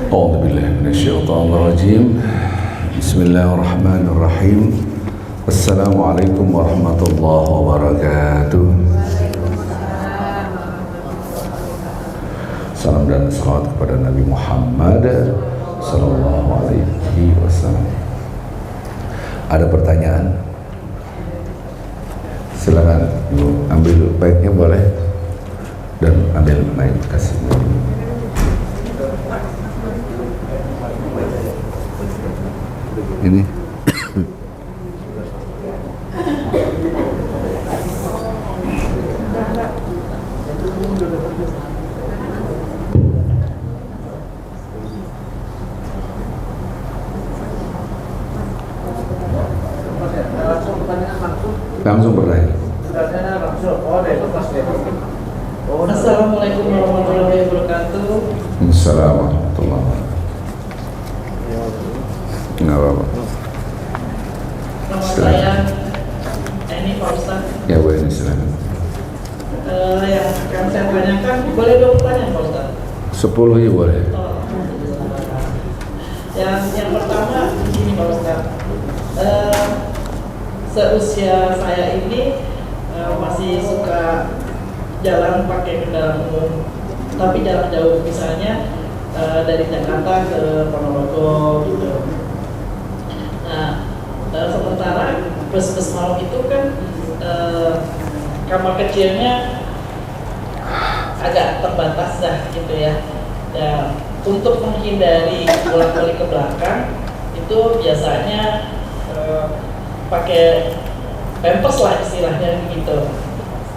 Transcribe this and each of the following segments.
A'udzubillahi minasyaitonirrajim. Bismillahirrahmanirrahim. Assalamualaikum warahmatullahi wabarakatuh. Salam dan salawat kepada Nabi Muhammad sallallahu alaihi wasallam. Ada pertanyaan? Silakan Ibu, ambil baiknya boleh, dan ambil mic kasih. Ini langsung bertanya. Assalamualaikum warahmatullahi wabarakatuh. Assalamualaikum warahmatullahi wabarakatuh. Nggak apa-apa. Nama saya ini Pak Ustaz. Ya boleh, silakan. Yang akan saya tanyakan, boleh dong pertanyaan Pak Ustaz? 10 ya boleh. Yang pertama begini Pak Ustaz. Seusia saya ini masih suka jalan pakai kendaraan umum, tapi jarak jauh, misalnya dari Jakarta ke Ponorogo gitu. Nah, sementara bus-bus malam itu kan kamar kecilnya agak terbatas dah gitu ya. Dan untuk menghindari bolak-balik ke belakang itu biasanya pakai pampers lah istilahnya gitu.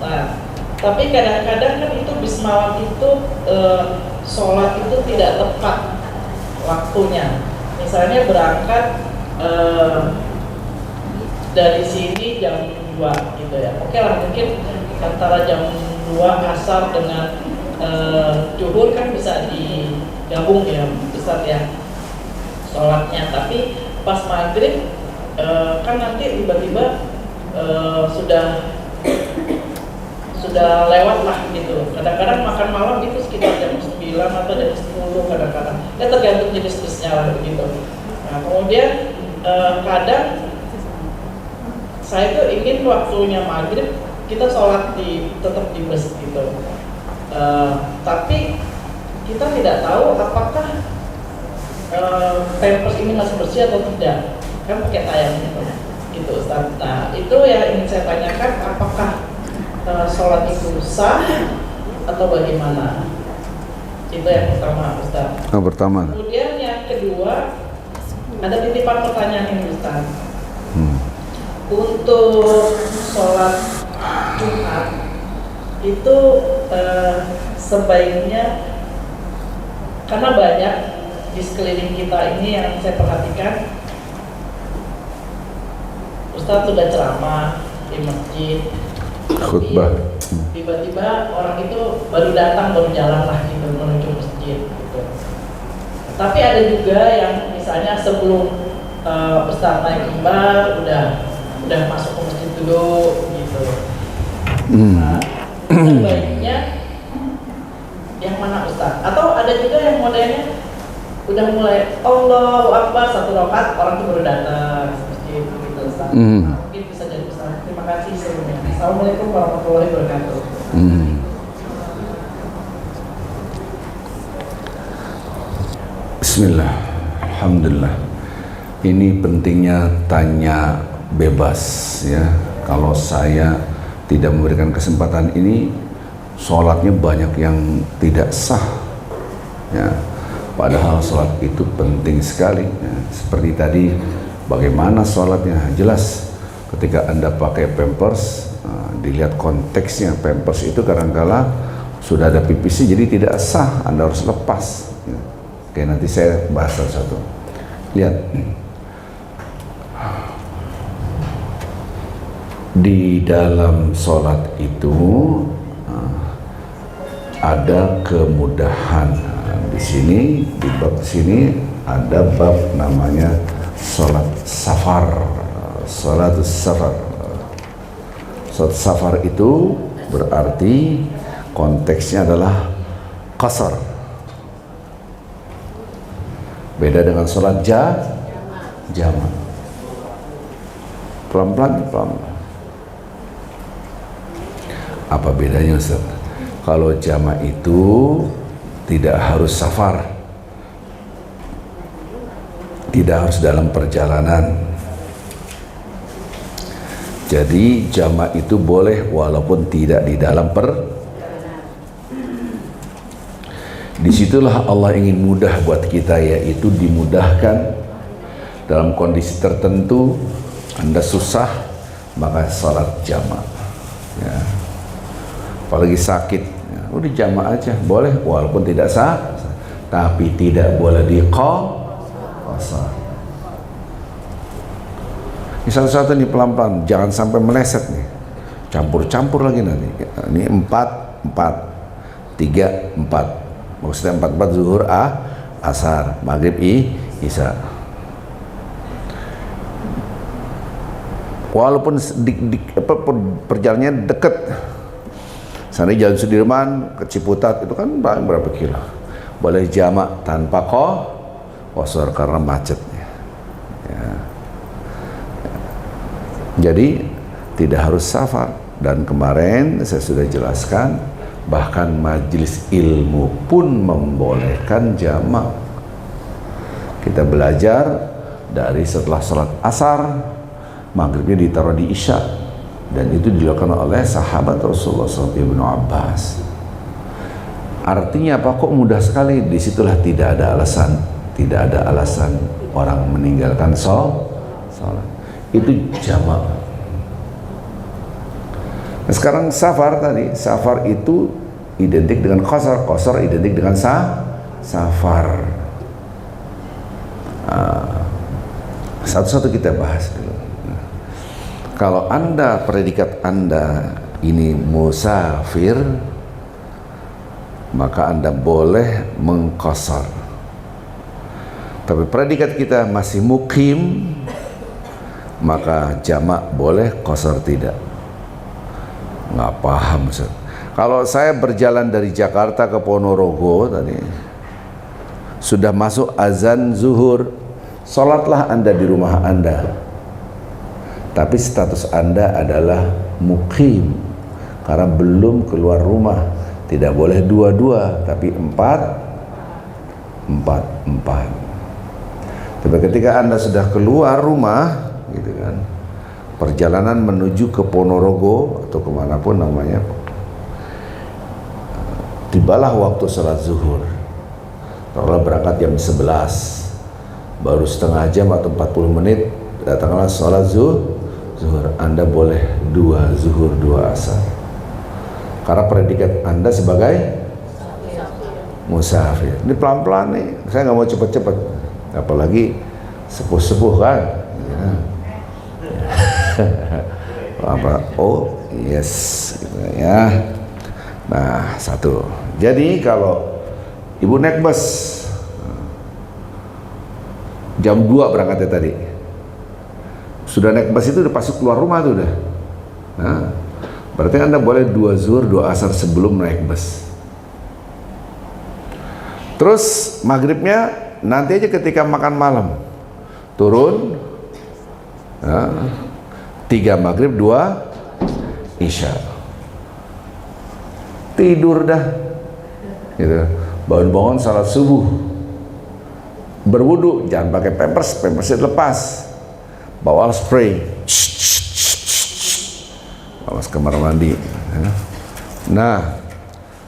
Nah, tapi kadang-kadang kan itu bis malam itu sholat itu tidak tepat waktunya. Misalnya berangkat dari sini jam 2 gitu ya. Oke lah, mungkin antara jam 2 asar dengan zuhur kan bisa digabung ya Ustaz ya sholatnya. Tapi pas maghrib kan nanti tiba-tiba sudah lewat lah gitu. Kadang-kadang makan malam itu sekitar jam 9 atau jam 10 kadang-kadang. Ya tergantung jenis busnya lah begitu. Nah, kemudian kadang saya tuh ingin waktunya maghrib kita sholat tetap di bus gitu. Tapi kita tidak tahu apakah pampers ini masih bersih atau tidak. Kan pakai tayang gitu Ustaz. Nah, itu yang ingin saya tanyakan, apakah sholat itu sah atau bagaimana? Itu yang pertama Ustaz. Yang pertama. Kemudian yang kedua, ada titipan pertanyaan ini Ustaz. Untuk sholat Jumat itu sebaiknya, karena banyak di sekeliling kita ini yang saya perhatikan, Ustaz sudah ceramah di masjid, Khutbah. tiba-tiba orang itu baru datang, baru jalan lah gitu menuju masjid gitu. Tapi ada juga yang misalnya sebelum Ustaz naik mimbar udah masuk ke masjid dulu gitu. Nah, sebaiknya yang mana Ustaz? Atau ada juga yang modelnya udah mulai Allahu Akbar 1 rakaat, orang itu baru datang ke masjid gitu Ustaz. Mungkin bisa jadi Ustaz. Terima kasih sebelumnya. Assalamualaikum warahmatullahi wabarakatuh. Bismillah, alhamdulillah. Ini pentingnya tanya bebas ya. Kalau saya tidak memberikan kesempatan ini, sholatnya banyak yang tidak sah ya. Padahal sholat itu penting sekali ya. Seperti tadi, bagaimana sholatnya? Jelas ketika Anda pakai pampers, dilihat konteksnya. Pampers itu kadang-kala sudah ada pipisi, jadi tidak sah, Anda harus lepas ya. Oke, nanti saya bahas satu-satu. Lihat, di dalam sholat itu ada kemudahan. Di sini, di bab sini ada bab namanya sholat safar. Sholat safar. Sholat safar itu berarti konteksnya adalah qasar. Beda dengan sholat jamaah. Pelan-pelan. Apa bedanya Ustaz? Kalau jamaah itu tidak harus safar, tidak harus dalam perjalanan. Jadi jamaah itu boleh walaupun tidak di dalam Disitulah Allah ingin mudah buat kita, yaitu dimudahkan dalam kondisi tertentu. Anda susah, maka sholat jamaah ya. Apalagi sakit ya, udah jamaah aja boleh walaupun tidak sah, tapi tidak boleh qasar. Ini satu-satu nih, pelan-pelan, jangan sampai meleset nih, campur-campur lagi nanti. Ini 4, 3, 4. Maksudnya 4 zuhur, asar, maghrib, isya. Walaupun perjalanannya dekat, misalnya Jalan Sudirman ke Ciputat, itu kan berapa kilo, boleh jamak tanpa qasar karena macetnya ya. Jadi tidak harus safar. Dan kemarin saya sudah jelaskan, bahkan majelis ilmu pun membolehkan jamak. Kita belajar dari setelah sholat asar, maghribnya ditaruh di isya, dan itu dilakukan oleh sahabat Rasulullah SAW, Ibnu Abbas. Artinya apa? Kok mudah sekali? Disitulah tidak ada alasan orang meninggalkan sholat. Itu jamak. Nah, sekarang safar tadi, safar itu identik dengan qasar, qasar identik dengan safar. Satu-satu kita bahas dulu. Kalau Anda, predikat Anda ini musafir, maka Anda boleh mengqasar. Tapi predikat kita masih mukim, maka jamak boleh, qasar tidak. Nggak paham Ustaz. Kalau saya berjalan dari Jakarta ke Ponorogo tadi, sudah masuk azan zuhur, sholatlah Anda di rumah Anda, tapi status Anda adalah mukim karena belum keluar rumah. Tidak boleh 2-2, tapi 4. Tapi ketika Anda sudah keluar rumah, gitu kan, perjalanan menuju ke Ponorogo atau kemanapun namanya, tibalah waktu sholat zuhur. Kalau berangkat jam 11, baru setengah jam atau 40 menit datanglah sholat zuhur. Anda boleh 2 zuhur 2 asar, karena predikat Anda sebagai musafir. Ini pelan-pelan nih, saya nggak mau cepet-cepet, apalagi sepuh-sepuh kan ya. Apa? Oh yes gitu ya. Nah, satu. Jadi kalau ibu naik bus jam 2 berangkatnya tadi, sudah naik bus itu udah pasti keluar rumah tuh udah. Nah, berarti Anda boleh 2 zuhur 2 asar sebelum naik bus. Terus maghribnya nanti aja ketika makan malam, turun, nah, 3 maghrib 2 isya, tidur dah gitu. Bangun-bangun salat subuh, berwudu, jangan pakai pampersnya lepas, bawa spray, bawa kamar mandi. Nah,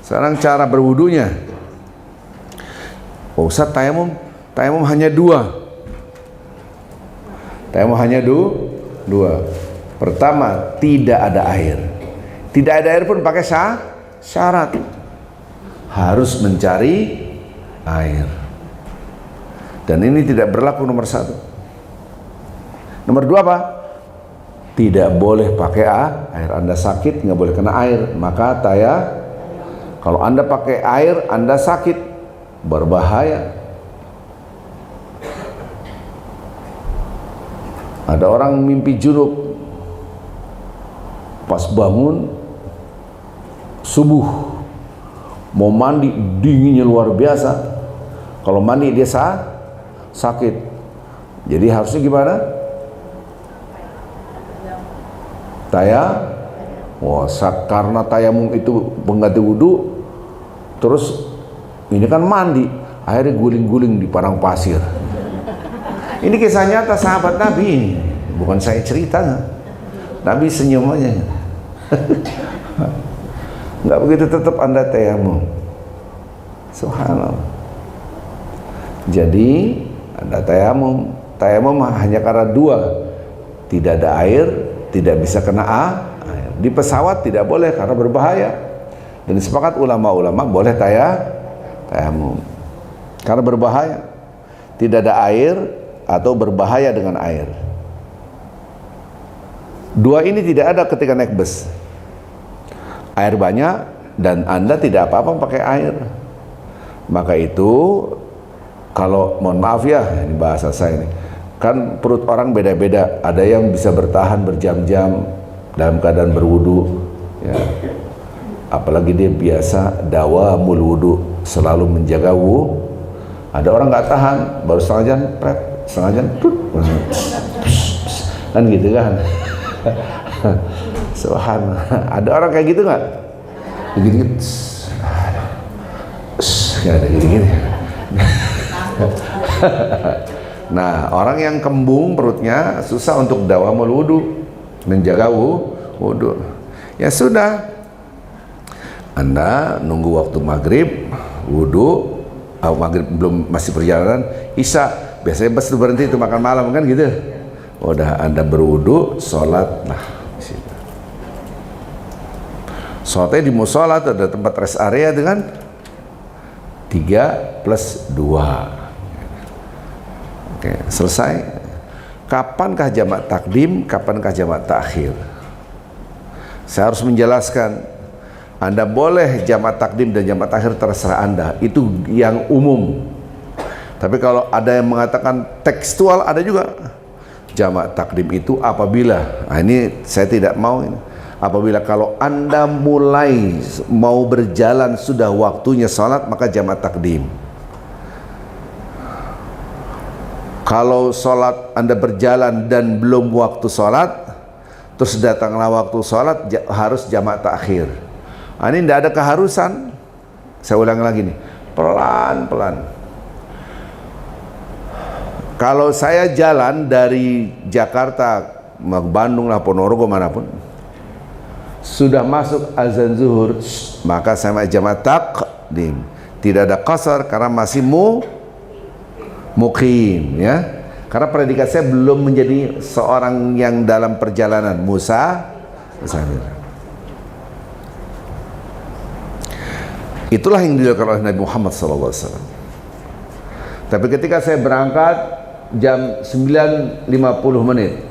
sekarang cara berwudunya, Ustaz, tayamum hanya 2. Tayamum hanya 2. Pertama, tidak ada air. Tidak ada air pun pakai syarat, harus mencari air. Dan ini tidak berlaku nomor 1. Nomor 2 apa? Tidak boleh pakai air. Anda sakit, nggak boleh kena air. Maka kalau Anda pakai air, Anda sakit, berbahaya. Ada orang mimpi junub, pas bangun subuh mau mandi, dinginnya luar biasa. Kalau mandi dia sakit. Jadi harusnya gimana? Karena tayamum itu pengganti wudhu, terus ini kan mandi, akhirnya guling-guling di padang pasir. Ini kisah nyata sahabat Nabi, bukan saya cerita. Nabi senyum aja. Nggak begitu tetap Anda tayamum. Subhanallah. Jadi Anda tayamum hanya karena dua, tidak ada air, tidak bisa kena air. Di pesawat tidak boleh karena berbahaya. Dan sepakat ulama-ulama boleh tayamum karena berbahaya. Tidak ada air atau berbahaya dengan air. Dua ini tidak ada ketika naik bus. Air banyak dan Anda tidak apa-apa pakai air. Maka itu, kalau mohon maaf ya, ini bahasa saya ini, kan perut orang beda-beda. Ada yang bisa bertahan berjam-jam dalam keadaan berwudu, ya. Apalagi dia biasa dawamul wudu, selalu menjaga wudu. Ada orang nggak tahan, baru setengah jam, setengah jam, kan gitu kan. Subhanallah. Ada orang kayak gitu nggak? Gini-gini, nggak ada gini-gini. Nah, orang yang kembung perutnya susah untuk dawamul wudu, menjaga wudu. Ya sudah, Anda nunggu waktu maghrib, wudu, maghrib belum, masih perjalanan, isya, biasanya bus itu berhenti itu makan malam kan gitu. Udah Anda berwudu, sholat, nah sholatnya di musola, ada tempat rest area dengan 3+2. Oke, selesai. Kapankah jamak takdim, kapankah jamak takhir? Saya harus menjelaskan. Anda boleh jamak takdim dan jamak takhir, terserah Anda, itu yang umum. Tapi kalau ada yang mengatakan tekstual, ada juga. Jamak takdim itu apabila, nah ini saya tidak mau ini. Apabila kalau Anda mulai mau berjalan sudah waktunya sholat, maka jamak takdim. Kalau sholat Anda berjalan dan belum waktu sholat, terus datanglah waktu sholat, harus jamak takhir. Nah, ini tidak ada keharusan. Saya ulang lagi nih, pelan-pelan. Kalau saya jalan dari Jakarta, Bandung lah, Ponorogo manapun, sudah masuk azan zuhur, maka saya jamak takdim. Tidak ada qasar karena masih muqim, ya. Karena predikat saya belum menjadi seorang yang dalam perjalanan musafir. Itulah yang dilakukan oleh Nabi Muhammad SAW. Tapi ketika saya berangkat jam 9.50 menit,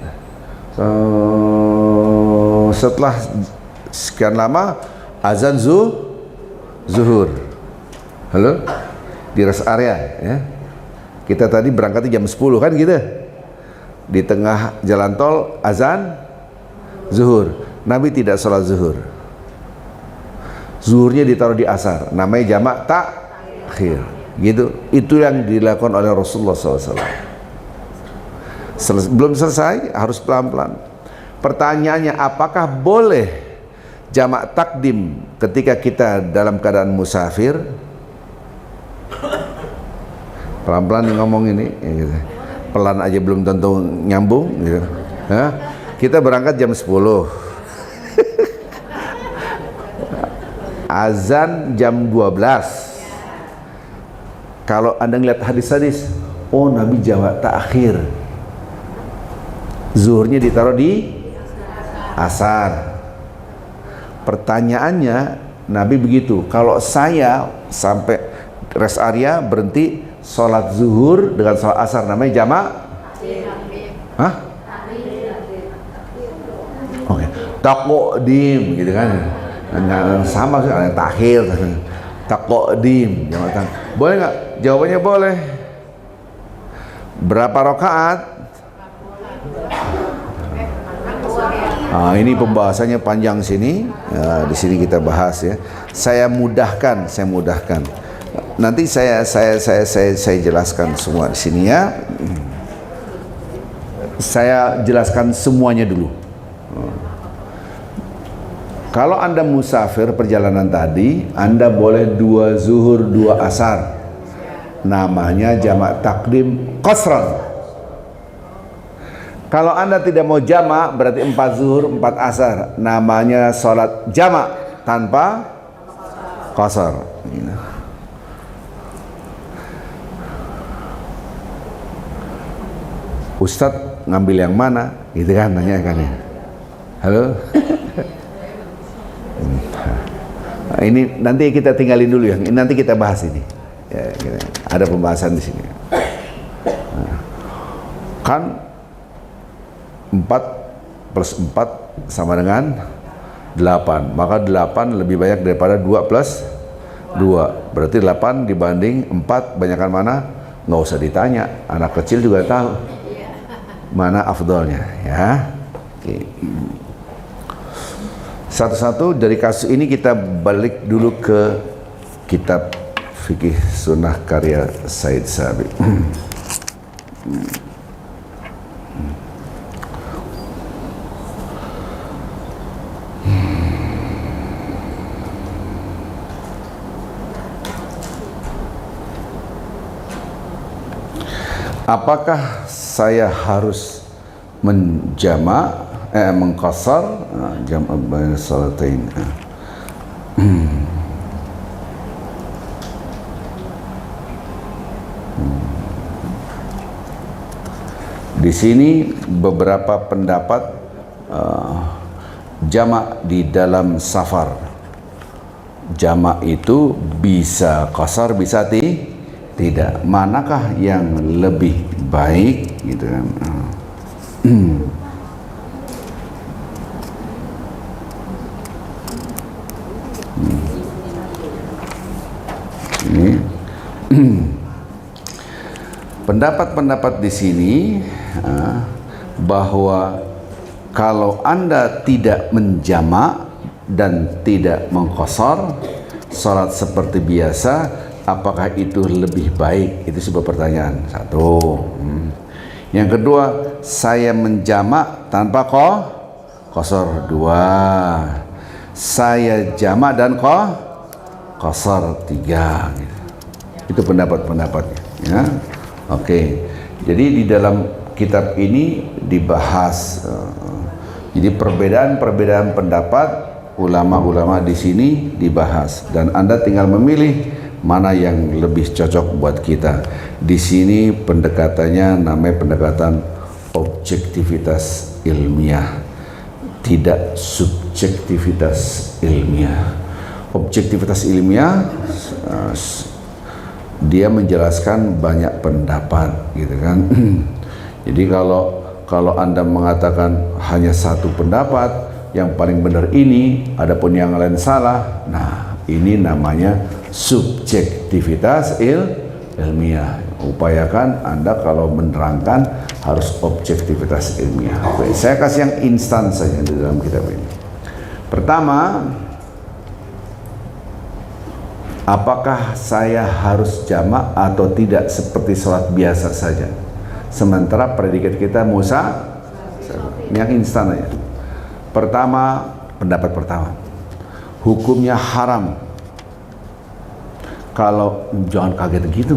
setelah sekian lama azan zuhur. Halo? Di rest area, ya. Kita tadi berangkatnya jam 10 kan gitu. Di tengah jalan tol azan zuhur. Nabi tidak sholat zuhur. Zuhurnya ditaruh di asar. Namanya jamak takhir. Gitu. Itu yang dilakukan oleh Rasulullah SAW. Belum selesai, harus pelan-pelan. Pertanyaannya, apakah boleh jamak takdim ketika kita dalam keadaan musafir? Pelan-pelan ngomong ini, gitu. Pelan aja belum tentu nyambung, gitu. Hah? Kita berangkat jam 10, azan jam 12. Kalau Anda ngeliat hadis-hadis, oh Nabi jamak takhir, zuhurnya ditaruh di asar. Pertanyaannya, Nabi begitu. Kalau saya sampai rest area berhenti sholat zuhur dengan sholat asar, namanya jamak? Hah? Oke, taqdim gitu kan? Nggak sama sih, ada takhir, taqdim, jamak takhir. Boleh nggak? Jawabannya boleh. Berapa rakaat? Nah, ini pembahasannya panjang sini. Ya, di sini kita bahas ya. Saya mudahkan. nanti saya jelaskan semua di sini ya. Saya jelaskan semuanya dulu. Kalau Anda musafir perjalanan tadi, Anda boleh 2 zuhur 2 asar. Namanya jamak takdim qasran. Kalau Anda tidak mau jamak, berarti 4 zuhur 4 asar. Namanya sholat jamak tanpa qasar. Ustadz ngambil yang mana? Gitu kan, nanya kan ya. Halo? Ini nanti kita tinggalin dulu ya. Nanti kita bahas ini. Ya, ada pembahasan di sini. Nah, kan 4 plus 4 sama dengan 8. Maka 8 lebih banyak daripada 2 plus 2. Berarti 8 dibanding 4 banyakkan mana? Nggak usah ditanya. Anak kecil juga tahu mana afdolnya ya. Oke. Satu-satu dari kasus ini kita balik dulu ke kitab Fikih Sunnah karya Said Sabiq. Apakah saya harus menjamak mengqasar jamak baina salatain? Di sini beberapa pendapat jamak di dalam safar. Jamak itu bisa qasar, bisa tidak. Manakah yang lebih baik gitu kan? Ini pendapat-pendapat di sini bahwa kalau Anda tidak menjamak dan tidak mengqasar salat seperti biasa, apakah itu lebih baik? Itu sebuah pertanyaan. Satu. Yang kedua, saya menjamak tanpa qasar. 2. Saya jamak dan qasar 3 gitu. Itu pendapat-pendapatnya ya. Oke. Jadi di dalam kitab ini dibahas jadi perbedaan-perbedaan pendapat ulama-ulama di sini dibahas dan Anda tinggal memilih mana yang lebih cocok buat kita. Di sini pendekatannya namanya pendekatan objektivitas ilmiah, tidak subjektivitas ilmiah. Objektivitas ilmiah dia menjelaskan banyak pendapat gitu kan. Jadi kalau Anda mengatakan hanya satu pendapat yang paling benar ini, adapun yang lain salah, nah ini namanya subjektivitas ilmiah. Upayakan Anda kalau menerangkan harus objektivitas ilmiah. Oke, saya kasih yang instan saja di dalam kitab ini. Pertama, apakah saya harus jamak atau tidak seperti sholat biasa saja? Sementara predikat kita Musa, yang instan aja. Pertama, pendapat pertama, hukumnya haram. Kalau jangan kaget gitu,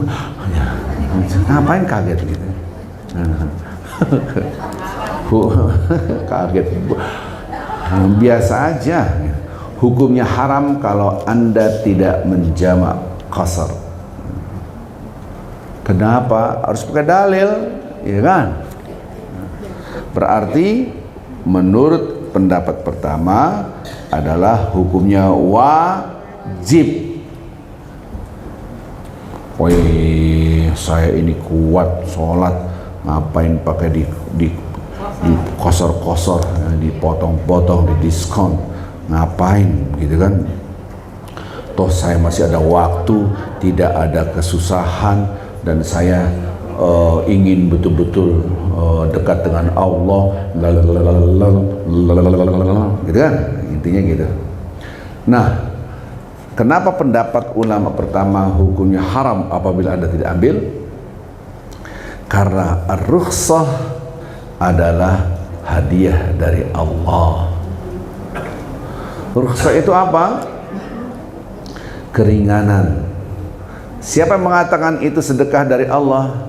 ngapain kaget gitu? Kaget, biasa aja. Hukumnya haram kalau Anda tidak menjamak qasar. Kenapa? Harus pakai dalil, ya kan? Berarti menurut pendapat pertama adalah hukumnya wajib. Woi, saya ini kuat sholat, ngapain pakai di kosor-kosor, dipotong-potong, di diskon, ngapain gitu kan? Toh saya masih ada waktu, tidak ada kesusahan, dan saya ingin betul-betul dekat dengan Allah, gitu kan? Intinya gitu. Nah, Kenapa pendapat ulama pertama hukumnya haram apabila Anda tidak ambil? Karena ar-rukhsah adalah hadiah dari Allah. Rukhsah itu apa? Keringanan. Siapa yang mengatakan itu sedekah dari Allah?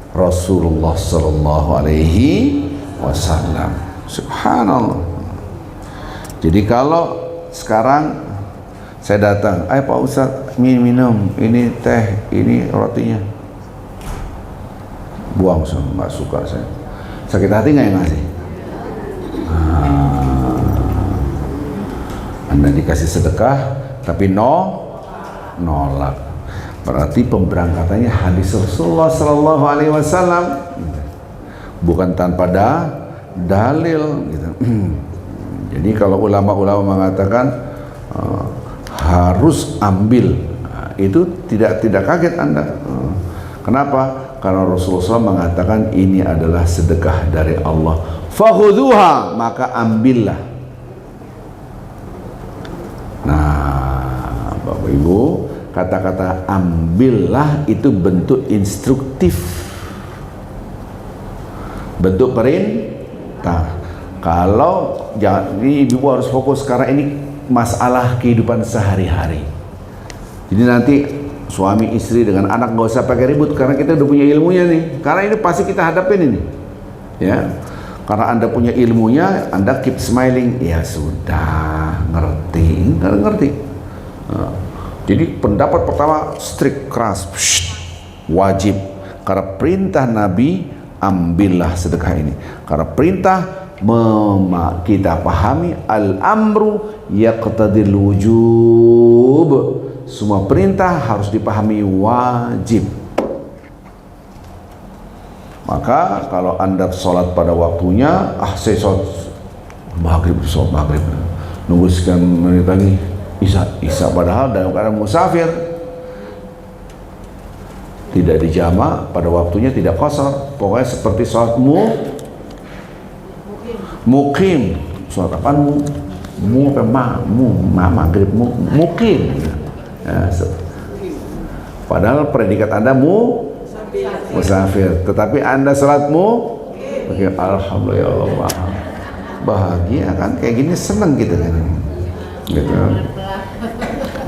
Rasulullah sallallahu alaihi wasallam. Subhanallah. Jadi kalau sekarang saya datang, ayo Pak Ustadz minum, ini teh, ini rotinya, buang semua, nggak suka saya. Sakit hati nggak yang ngasih? Anda dikasih sedekah, tapi nolak. Berarti pemberangkatannya hadis Rasulullah Sallallahu Alaihi Wasallam, bukan tanpa dalil. Gitu. Jadi kalau ulama-ulama mengatakan harus ambil, itu tidak kaget Anda. Kenapa? Karena Rasulullah SAW mengatakan ini adalah sedekah dari Allah. Fakhudhuha, maka ambillah. Nah, Bapak Ibu, kata-kata ambillah itu bentuk instruktif, bentuk perintah. Kalau jangan, ini ibu harus fokus karena ini masalah kehidupan sehari-hari. Jadi nanti suami istri dengan anak nggak usah pakai ribut karena kita udah punya ilmunya nih. Karena ini pasti kita hadapin ini, ya. Karena Anda punya ilmunya, Anda keep smiling. Ya sudah, ngerti. Nah, jadi pendapat pertama strict, keras, wajib. Karena perintah Nabi, ambillah sedekah ini. Karena perintah kita pahami al-amru yaqtadil wujub. Semua perintah harus dipahami wajib. Maka kalau Anda sholat pada waktunya, saya sholat maghrib, nunggu sekian menit lagi isya padahal dalam keadaan musafir, tidak dijamak pada waktunya, tidak qasar, pokoknya seperti sholat mukim. Sholat apaan maghrib mukim. Ya, padahal predikat Anda musafir, tetapi Anda sholatmu alhamdulillah, Allah bahagia kan, kayak gini seneng gitu kan, gitu.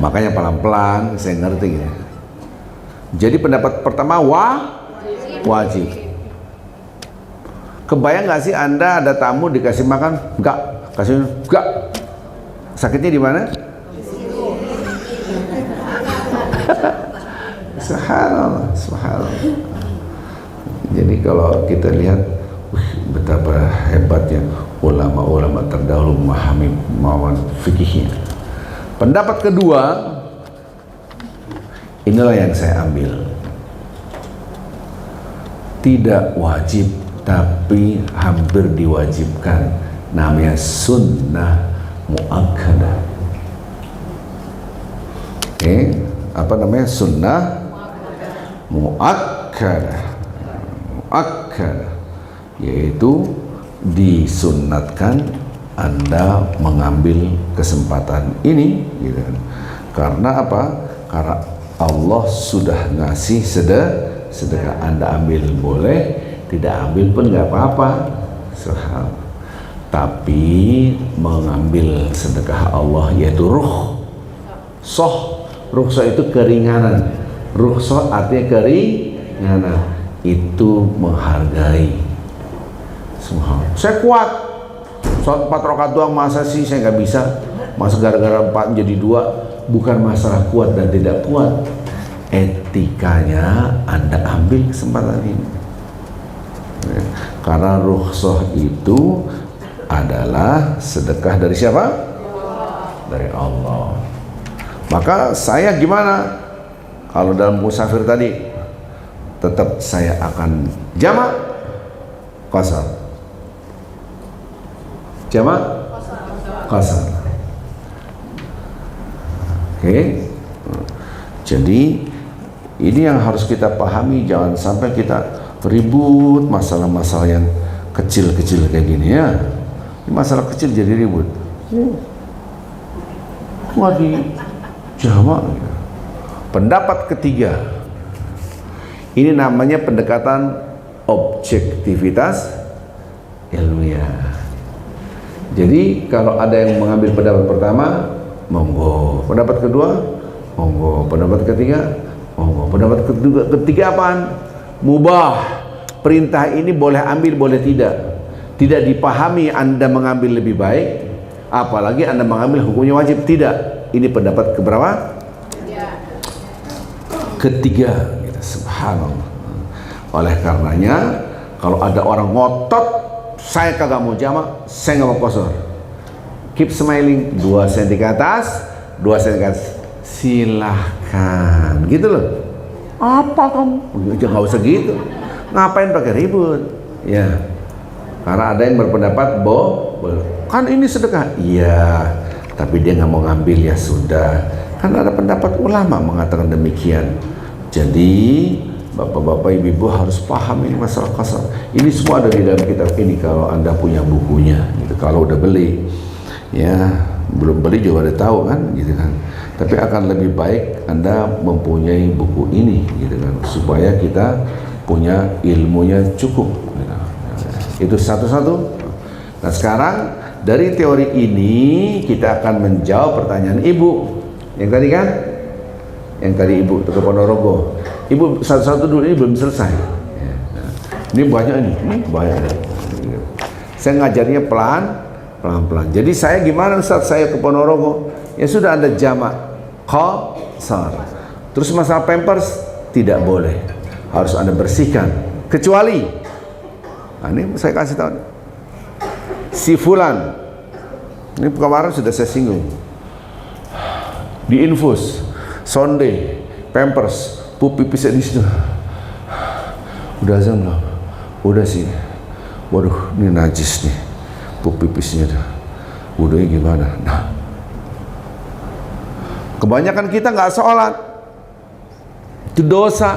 Makanya pelan-pelan saya ngerti gitu. Jadi pendapat pertama wajib. Kebayang nggak sih Anda ada tamu dikasih makan enggak, kasih enggak, sakitnya di mana? Subhanallah. Jadi kalau kita lihat betapa hebatnya ulama-ulama terdahulu memahami kemauan fikihnya. Pendapat kedua, inilah yang saya ambil. Tidak wajib tapi hampir diwajibkan, namanya sunnah muakkadah. Apa namanya? Sunnah muakkadah, yaitu disunnatkan Anda mengambil kesempatan ini, gitu. Karena apa? Karena Allah sudah ngasih sedekah. Anda ambil boleh, tidak ambil pun nggak apa-apa. Tapi mengambil sedekah Allah yaitu rukhsah itu keringanan. Rukhsah artinya keringanan, itu menghargai. Saya kuat sholat 4 rakaat doang, masa sih saya nggak bisa? Masa gara-gara 4 jadi 2? Bukan masalah kuat dan tidak kuat, etikanya Anda ambil kesempatan ini. Karena rukhsah itu adalah sedekah dari siapa? Dari Allah. Maka saya gimana? Kalau dalam musafir tadi, tetap saya akan jamak qasar. Jamak qasar. Oke. Jadi ini yang harus kita pahami, jangan sampai kita ribut masalah-masalah yang kecil-kecil kayak gini ya. Ini masalah kecil jadi ribut. jamak. Pendapat ketiga, ini namanya pendekatan objektivitas ilmiah. Jadi kalau ada yang mengambil pendapat pertama, monggo. Pendapat kedua, monggo. Pendapat ketiga, monggo. Pendapat ketiga apaan? Mubah. Perintah ini boleh ambil, boleh tidak. Tidak dipahami Anda mengambil lebih baik, apalagi Anda mengambil hukumnya wajib. Tidak. Ini pendapat keberapa? Ketiga. Gitu. Subhanallah. Oleh karenanya, kalau ada orang ngotot, saya kagak mau jamak, saya nggak mau qasar, keep smiling, 2 cm ke atas, 2 cm ke atas, silahkan. Gitu loh. Apa kamu? Jangan, nggak usah gitu. Ngapain pakai ribut? Ya, karena ada yang berpendapat kan ini sedekah. Iya, tapi dia nggak mau ngambil, ya sudah. Kan ada pendapat ulama mengatakan demikian. Jadi bapak-bapak, ibu-ibu harus paham ini masalah qasar. Ini semua ada di dalam kitab ini kalau Anda punya bukunya. Gitu. Kalau udah beli, ya belum beli juga udah tahu kan, gitu kan. Tapi akan lebih baik Anda mempunyai buku ini, gitu kan, supaya kita punya ilmunya cukup. Itu satu-satu. Nah sekarang dari teori ini kita akan menjawab pertanyaan ibu yang tadi kan, yang tadi ibu ke Ponorogo. Ibu satu-satu dulu, ini belum selesai. Ini banyak ini banyak. Saya ngajarnya pelan-pelan. Jadi saya gimana Ustaz? Saya ke Ponorogo, ya sudah Anda jamak qasar. Terus masalah pampers tidak boleh, harus Anda bersihkan. Kecuali, nah ini saya kasih tahu, si fulan, ini kemarin sudah saya singgung, diinfus, sonde, pampers, pup pipisnya di situ. Udah azan belum? Udah sih. Waduh, ini najis nih pup pipisnya. Wudhunya gimana? Nah, kebanyakan kita nggak sholat, itu dosa,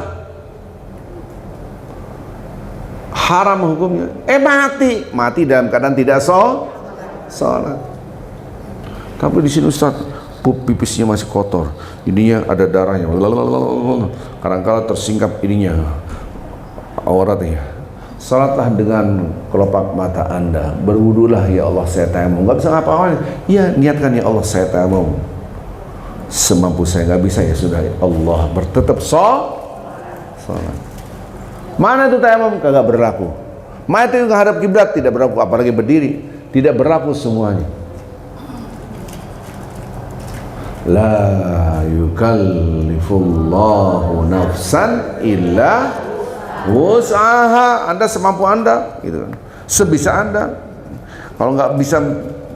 haram hukumnya. Mati dalam keadaan tidak sholat. Tapi di sini Ustaz, pup pipisnya masih kotor, ininya ada darahnya, kadang-kadang tersingkap ininya, auratnya. Salatlah dengan kelopak mata Anda, berwudulah, ya Allah saya tayamum. Nggak bisa ngapa-ngapain, ya niatkan, ya Allah saya tayamum. Semampu saya, nggak bisa ya sudah, ya Allah bertetap salat. Mana itu tayamum? Kagak berlaku. Mana itu menghadap kiblat? Tidak berlaku, apalagi berdiri, tidak berlaku semuanya. La yukallifullahu nafsan illa wus'aha. Anda semampu Anda, gitu kan, sebisa Anda. Kalau nggak bisa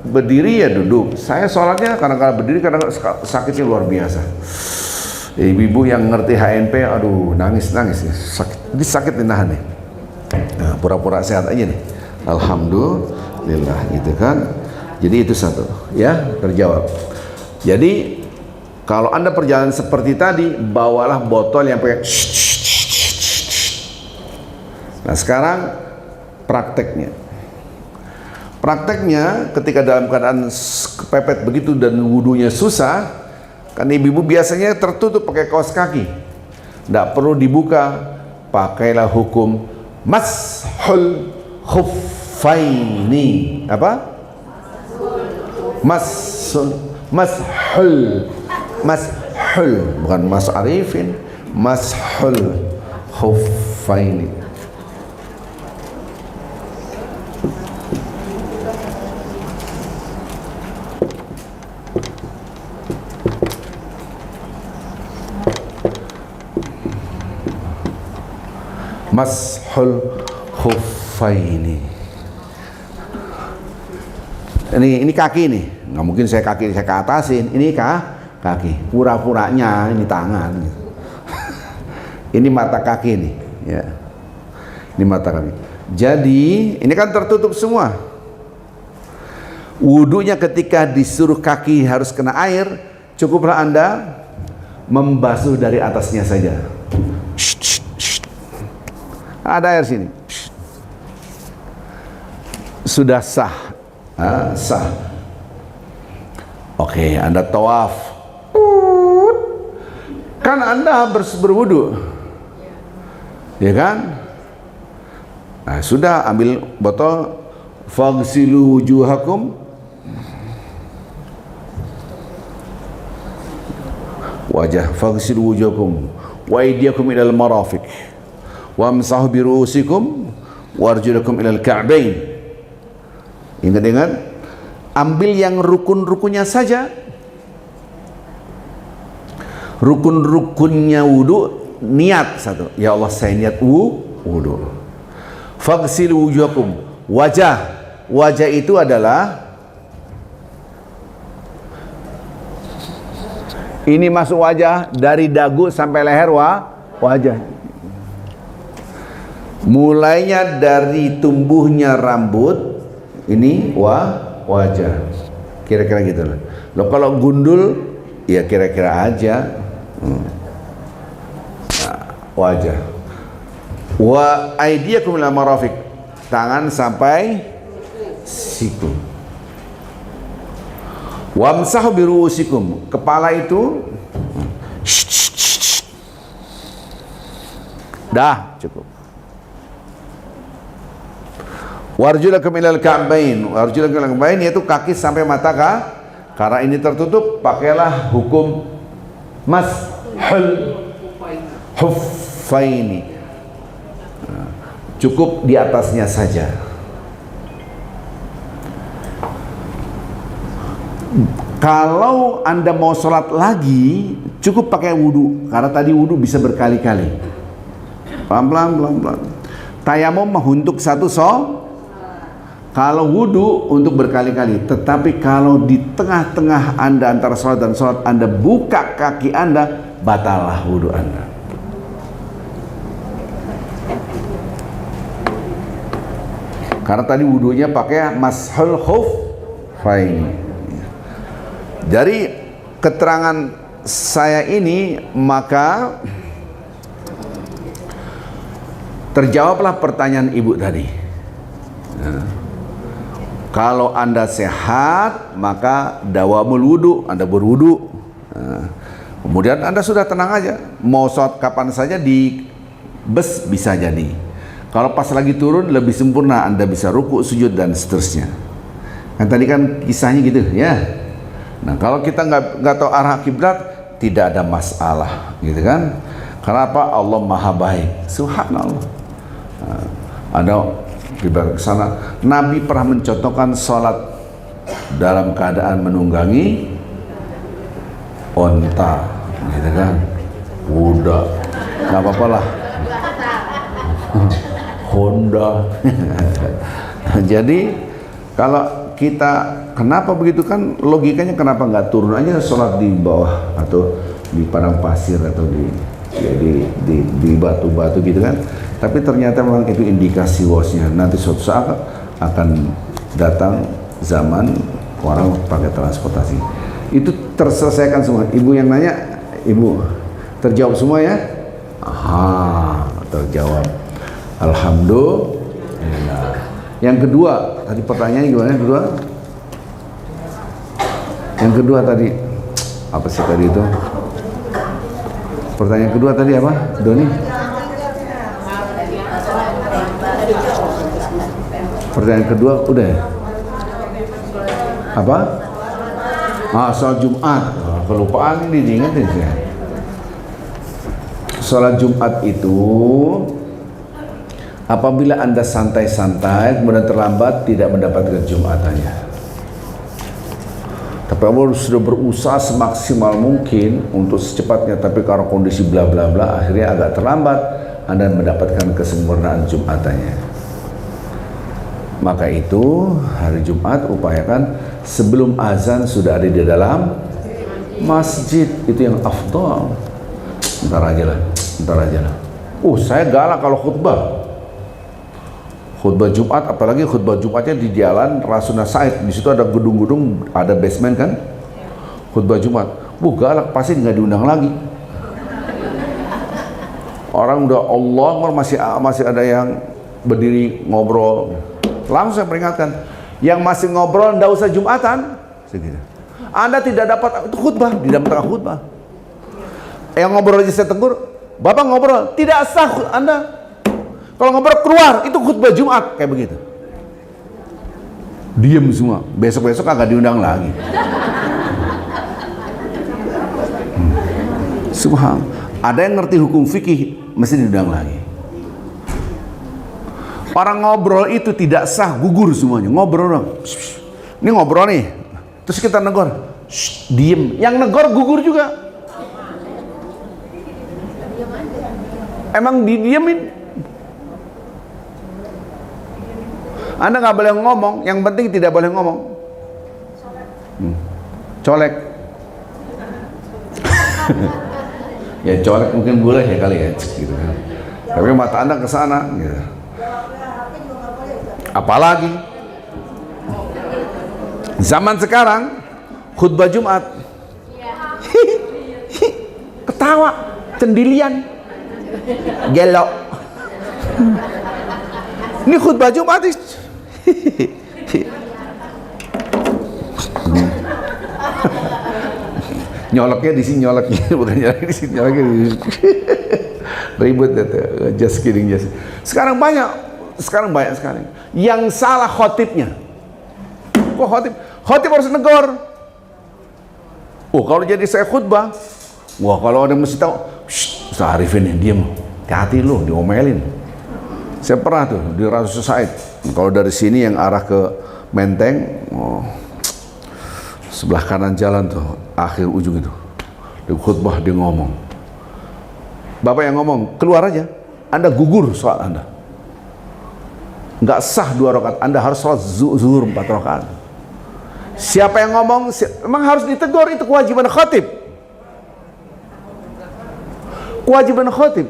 berdiri ya duduk. Saya sholatnya kadang-kadang berdiri, kadang sakitnya luar biasa. Ibu-ibu yang ngerti HNP, aduh nangis ya, sakit. Ini sakit dinahan nih. Nah, pura-pura sehat aja nih. Alhamdulillah, gitu kan. Jadi itu satu, ya terjawab. Jadi kalau Anda perjalanan seperti tadi, bawalah botol yang pakai. Nah sekarang prakteknya. Prakteknya ketika dalam keadaan kepepet begitu dan wudunya susah, kan ibu-ibu biasanya tertutup pakai kaos kaki, tidak perlu dibuka. Pakailah hukum mashul khuffaini. Apa? Mashul, bukan mas arifin, mashul khuffaini. Mashul khuffaini. Ini kaki nih, nggak mungkin saya kaki saya ke atasin. Ini kaki, pura-puranya ini tangan. Ini mata kaki nih, ya. Ini mata kaki. Jadi ini kan tertutup semua. Wudunya ketika disuruh kaki harus kena air, cukuplah Anda membasuh dari atasnya saja. Ada air sini, sudah sah. Sah. Oke, Anda tawaf, Kan Anda berwudu, ya kan? Nah, sudah ambil botol, faghsilu wujuhakum wajah, faghsilu wujuhakum wa aydiyakum ilal marafiq wamsahu bi ru'usikum warjulakum ilal ka'bain. Ingat-ingat, ambil yang rukun-rukunnya saja. Rukun-rukunnya wudu, niat satu. Ya Allah, saya niat wudu. Faghsilu wujuhakum, wajah. Wajah itu adalah ini masuk wajah dari dagu sampai leher wajah. Mulainya dari tumbuhnya rambut ini wajah. Kira-kira gitu loh. Loh kalau gundul ya kira-kira aja. Nah, wajah. Wa aydiyakum ila marafiq, tangan sampai siku. Wamsahu bi ru'usikum, kepala itu dah cukup. Warjulakum ilal ka'bain, warjulakum ilal ka'bain yaitu kaki sampai mata karena ini tertutup, pakailah hukum mashul huffaini, cukup di atasnya saja. Kalau Anda mau sholat lagi, cukup pakai wudu, karena tadi wudu bisa berkali-kali. Pelan-pelan. Tayamum untuk satu kalau wudu untuk berkali-kali. Tetapi kalau di tengah-tengah Anda antara sholat dan sholat Anda buka kaki Anda, batallah wudu Anda. Karena tadi wudunya pakai mashul khuffain. Dari keterangan saya ini maka terjawablah pertanyaan ibu tadi. Kalau Anda sehat, maka dawamul wudu, Anda berwudu. Kemudian Anda sudah tenang aja, mau sholat kapan saja di bus bisa jadi. Kalau pas lagi turun lebih sempurna, Anda bisa ruku, sujud dan seterusnya. Kan tadi kan kisahnya gitu, ya. Nah kalau kita nggak tahu arah kiblat, tidak ada masalah, gitu kan? Kenapa? Allah Maha Baik, Subhanallah. Ada kiblat ke sana. Nabi pernah mencontohkan sholat dalam keadaan menunggangi onta, gitu kan? Udah, nggak apa-apa lah. Honda. Jadi kalau kita kenapa begitu kan logikanya kenapa nggak turun aja sholat di bawah atau di padang pasir atau di batu-batu gitu kan? Tapi ternyata memang itu indikasi wasnya nanti suatu saat akan datang zaman orang pakai transportasi. Itu terselesaikan semua. Ibu yang nanya, ibu terjawab semua ya? Aha, terjawab. Alhamdulillah. Yang kedua, tadi pertanyaannya gimana? Yang kedua tadi apa sih tadi itu? Pertanyaan kedua tadi apa, Doni? Pertanyaan kedua udah ya? Apa? Sholat Jumat. Kelupaan ini diingetin sih. Sholat Jumat itu apabila Anda santai-santai kemudian terlambat tidak mendapatkan Jumatannya. Tapi Allah sudah berusaha semaksimal mungkin untuk secepatnya, tapi karena kondisi bla bla bla akhirnya agak terlambat, Anda mendapatkan kesempurnaan Jumatannya. Maka itu hari Jumat upayakan sebelum azan sudah ada di dalam masjid, itu yang afdal. Ntar aja lah. Saya galak kalau khutbah Jumat, apalagi khutbah Jumatnya di jalan Rasuna Said, di situ ada gedung-gedung, ada basement kan, khutbah Jumat, galak, pasti nggak diundang lagi. Orang udah Allah masih ada yang berdiri ngobrol. Langsung saya peringatkan, yang masih ngobrol nggak usah Jumatan, segitu. Anda tidak dapat itu khutbah di dalam tengah khutbah. Yang ngobrol aja saya tegur, Bapak ngobrol, tidak sah Anda. Kalau ngobrol keluar, itu khutbah Jumat, kayak begitu. Diem semua, besok-besok agak diundang lagi. Subhan. Ada yang ngerti hukum fikih, mesti diundang lagi. Orang ngobrol itu tidak sah, gugur semuanya. Ngobrol dong. Ini ngobrol nih, terus kita negor, diem. Yang negor gugur juga. Emang didiemin. Anda nggak boleh ngomong, yang penting tidak boleh ngomong. Colek. Ya colek mungkin boleh ya kali ya, gitu kan. Tapi mata Anda ke sana, gitu. Apalagi zaman sekarang khutbah Jumat, ketawa, cendilian, gelok. Ini khutbah Jumat. Nyoloknya di sini, nyoloknya bukan nyoloknya di sini, nyoloknya di sini. Ribut itu. Just kidding, just. Sekarang banyak sekali. Yang salah khotibnya. Kok khotib? Khotib harus negor. Oh, kalau jadi saya khutbah, wah kalau ada mesti tahu, Ustaz Arifin diam, hati-hati lu, diomelin. Saya pernah tuh di Rasul Said. Kalau dari sini yang arah ke Menteng, sebelah kanan jalan tuh, akhir ujung itu, di khutbah dia ngomong. Bapak yang ngomong, keluar aja. Anda gugur sholat Anda. Nggak sah 2 rakaat. Anda harus sholat zuhur 4 rakaat. Siapa yang ngomong, memang harus ditegur, itu kewajiban khatib. Kewajiban khatib.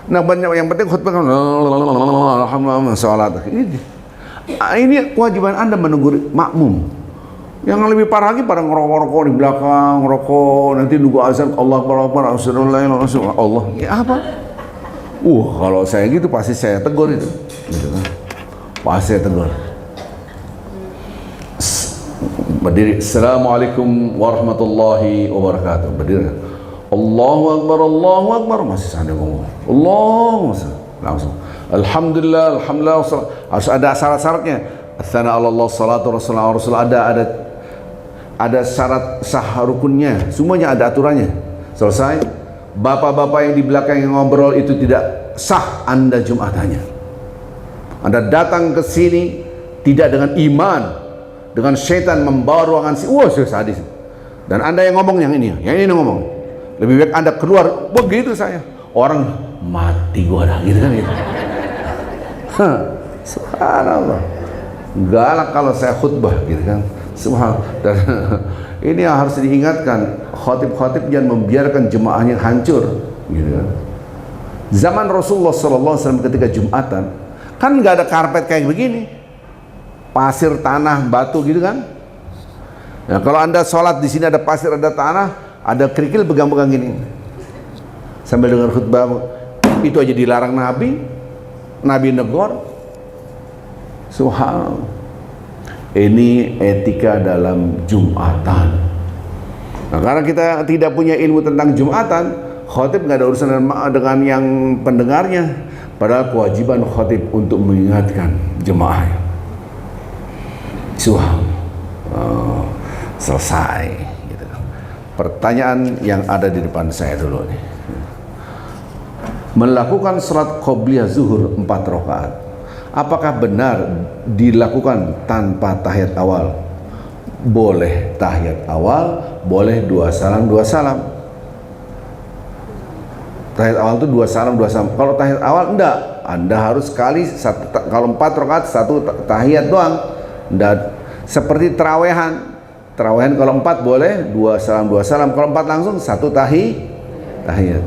Nah, banyak yang penting khutbah kan alhamdulillah salat. Ini kewajiban Anda menegur makmum. Yang lebih parah lagi pada ngerokok di belakang, ngerokok, nanti nunggu azan Allah Akbar, Allah. Ya apa? Kalau saya gitu pasti saya tegur itu. Gitu kan. Pasti saya tegur. Berdiri, Assalamualaikum warahmatullahi wabarakatuh. Berdiri. Allahu Akbar, masih sana ngomong. Langsung. Alhamdulillah, harus ada syarat-syaratnya. Tsana Allah, salatu rasulullah, ada syarat sah rukunnya. Semuanya ada aturannya. Selesai. Bapak-bapak yang di belakang yang ngobrol itu tidak sah Anda Jumatannya. Anda datang ke sini tidak dengan iman, dengan setan membawa ruangan sadis. Dan Anda yang ngomong yang ini ngomong. Lebih baik Anda keluar, begitu saya. Orang mati gua dah, gitu kan gitu. Subhanallah. Galak kalau saya khutbah, gitu kan. Subhanallah. Dan ini yang harus diingatkan, khatib-khatib jangan membiarkan jemaahnya hancur, gitu kan. Zaman Rasulullah SAW ketika Jumatan, kan nggak ada karpet kayak begini, pasir, tanah, batu, gitu kan. Nah, kalau Anda sholat di sini ada pasir, ada tanah, ada kerikil pegang-pegang gini sambil dengar khutbah, itu aja dilarang Nabi negor. Subhanallah. Ini etika dalam Jumatan. Nah, karena kita tidak punya ilmu tentang Jumatan, khatib nggak ada urusan dengan yang pendengarnya, padahal kewajiban khatib untuk mengingatkan jemaah. Subhanallah. Selesai. Pertanyaan yang ada di depan saya dulu nih. Melakukan salat qobliyah zuhur 4 rakaat, apakah benar dilakukan tanpa tahiyat awal? Boleh tahiyat awal, boleh 2 salam 2 salam. Tahiyat awal itu 2 salam 2 salam. Kalau tahiyat awal enggak, Anda harus sekali kalau 4 rakaat 1 tahiyat doang. Enggak seperti terawehan. Terawehan kalau 4 boleh 2 salam 2 salam, kalau 4 langsung 1 tahiyat.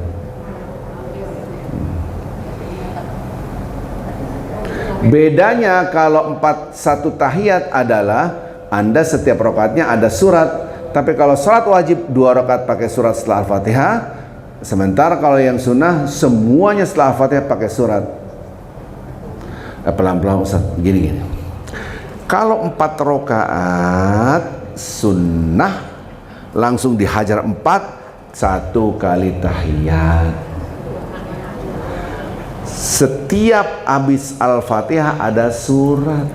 Bedanya kalau 4 1 tahiyat adalah Anda setiap rakaatnya ada surat, tapi kalau salat wajib 2 rakaat pakai surat setelah Al-Fatihah, sementara kalau yang sunnah semuanya setelah Al-Fatihah pakai surat. Pelan-pelan Ustaz, gini. Kalau 4 rakaat sunnah langsung dihajar 4, 1 kali tahiyat. Setiap habis Al-Fatihah ada surat.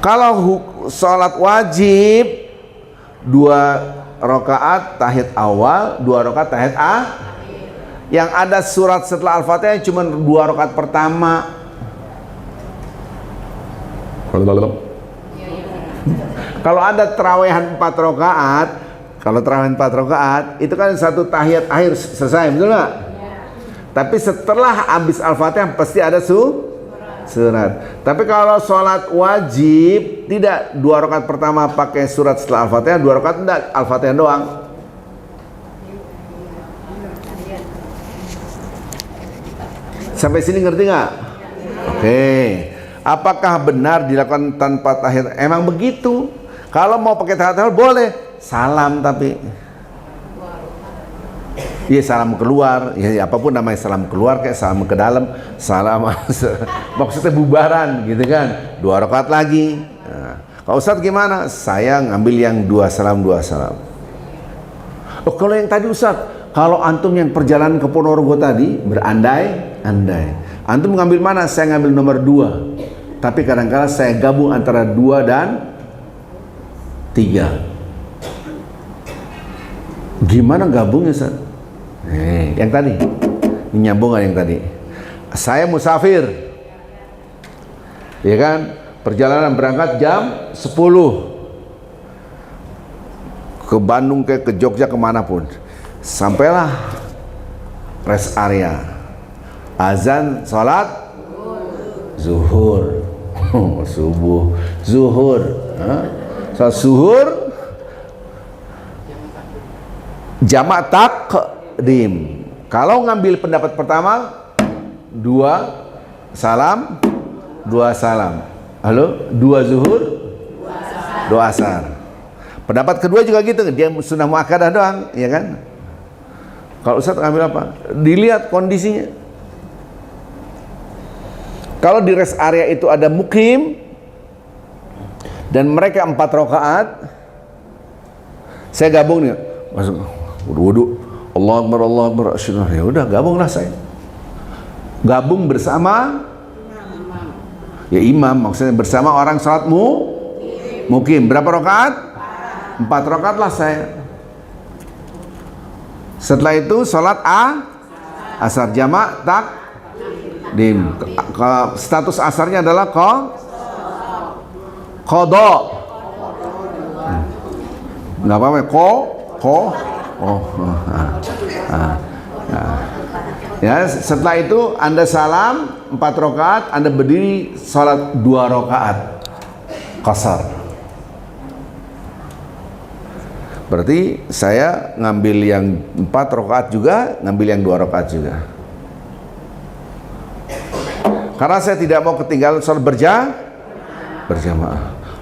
Kalau sholat wajib 2 rakaat tahiyat awal, 2 rakaat tahiyat yang ada surat setelah Al-Fatihah cuma 2 rakaat pertama. Kalau ada terawihan 4 rakaat, kalau terawihan 4 rakaat itu kan 1 tahiyat akhir selesai, betul nggak? Tapi setelah habis Al-Fatihah pasti ada surat. Tapi kalau sholat wajib tidak, 2 rakaat pertama pakai surat setelah Al-Fatihah, 2 rakaat enggak, Al-Fatihah doang. Sampai sini ngerti nggak? Oke. Apakah benar dilakukan tanpa tahiyat? Emang begitu. Kalau mau pakai tahiyat boleh, salam tapi. Iya, salam keluar, ya apapun namanya, salam keluar kayak salam ke dalam, salam maksudnya bubaran gitu kan. 2 rakaat lagi. Nah, kalau Ustadz gimana? Saya ngambil yang 2 salam 2 salam. Oh, kalau yang tadi Ustadz, kalau antum yang perjalanan ke Ponorogo tadi berandai-andai, antum ngambil mana? Saya ngambil nomor 2. Tapi kadang-kadang saya gabung antara 2 dan 3. Gimana gabungnya Ustadz? Yang tadi ini nyambung gak yang tadi? Saya musafir, ya kan, perjalanan berangkat jam 10 ke Bandung ke Jogja kemanapun, sampailah rest area, azan sholat zuhur, subuh, zuhur, sholat zuhur, jamak takdim. Kalau ngambil pendapat pertama 2 salam 2 salam. Halo, 2 zuhur 2 asar. Pendapat kedua juga gitu, dia sunnah muakkadah doang, ya kan? Kalau Ustadz ngambil apa? Dilihat kondisinya. Kalau di rest area itu ada mukim dan mereka 4 rakaat, saya gabung nih, masuk wudu, Allahu Akbar, asyhadu an la ilaha illallah. Ya udah, gabunglah saya. Gabung bersama ya imam, maksudnya bersama orang salat mukim. Berapa rakaat? 4 rakaat lah saya. Setelah itu salat asar jamak takdim. Status asarnya adalah qada. Enggak apa-apa, ya, setelah itu Anda salam 4 rakaat, Anda berdiri salat 2 rakaat qasar. Berarti saya ngambil yang 4 rakaat juga, ngambil yang 2 rakaat juga. Karena saya tidak mau ketinggalan salat berjamaah.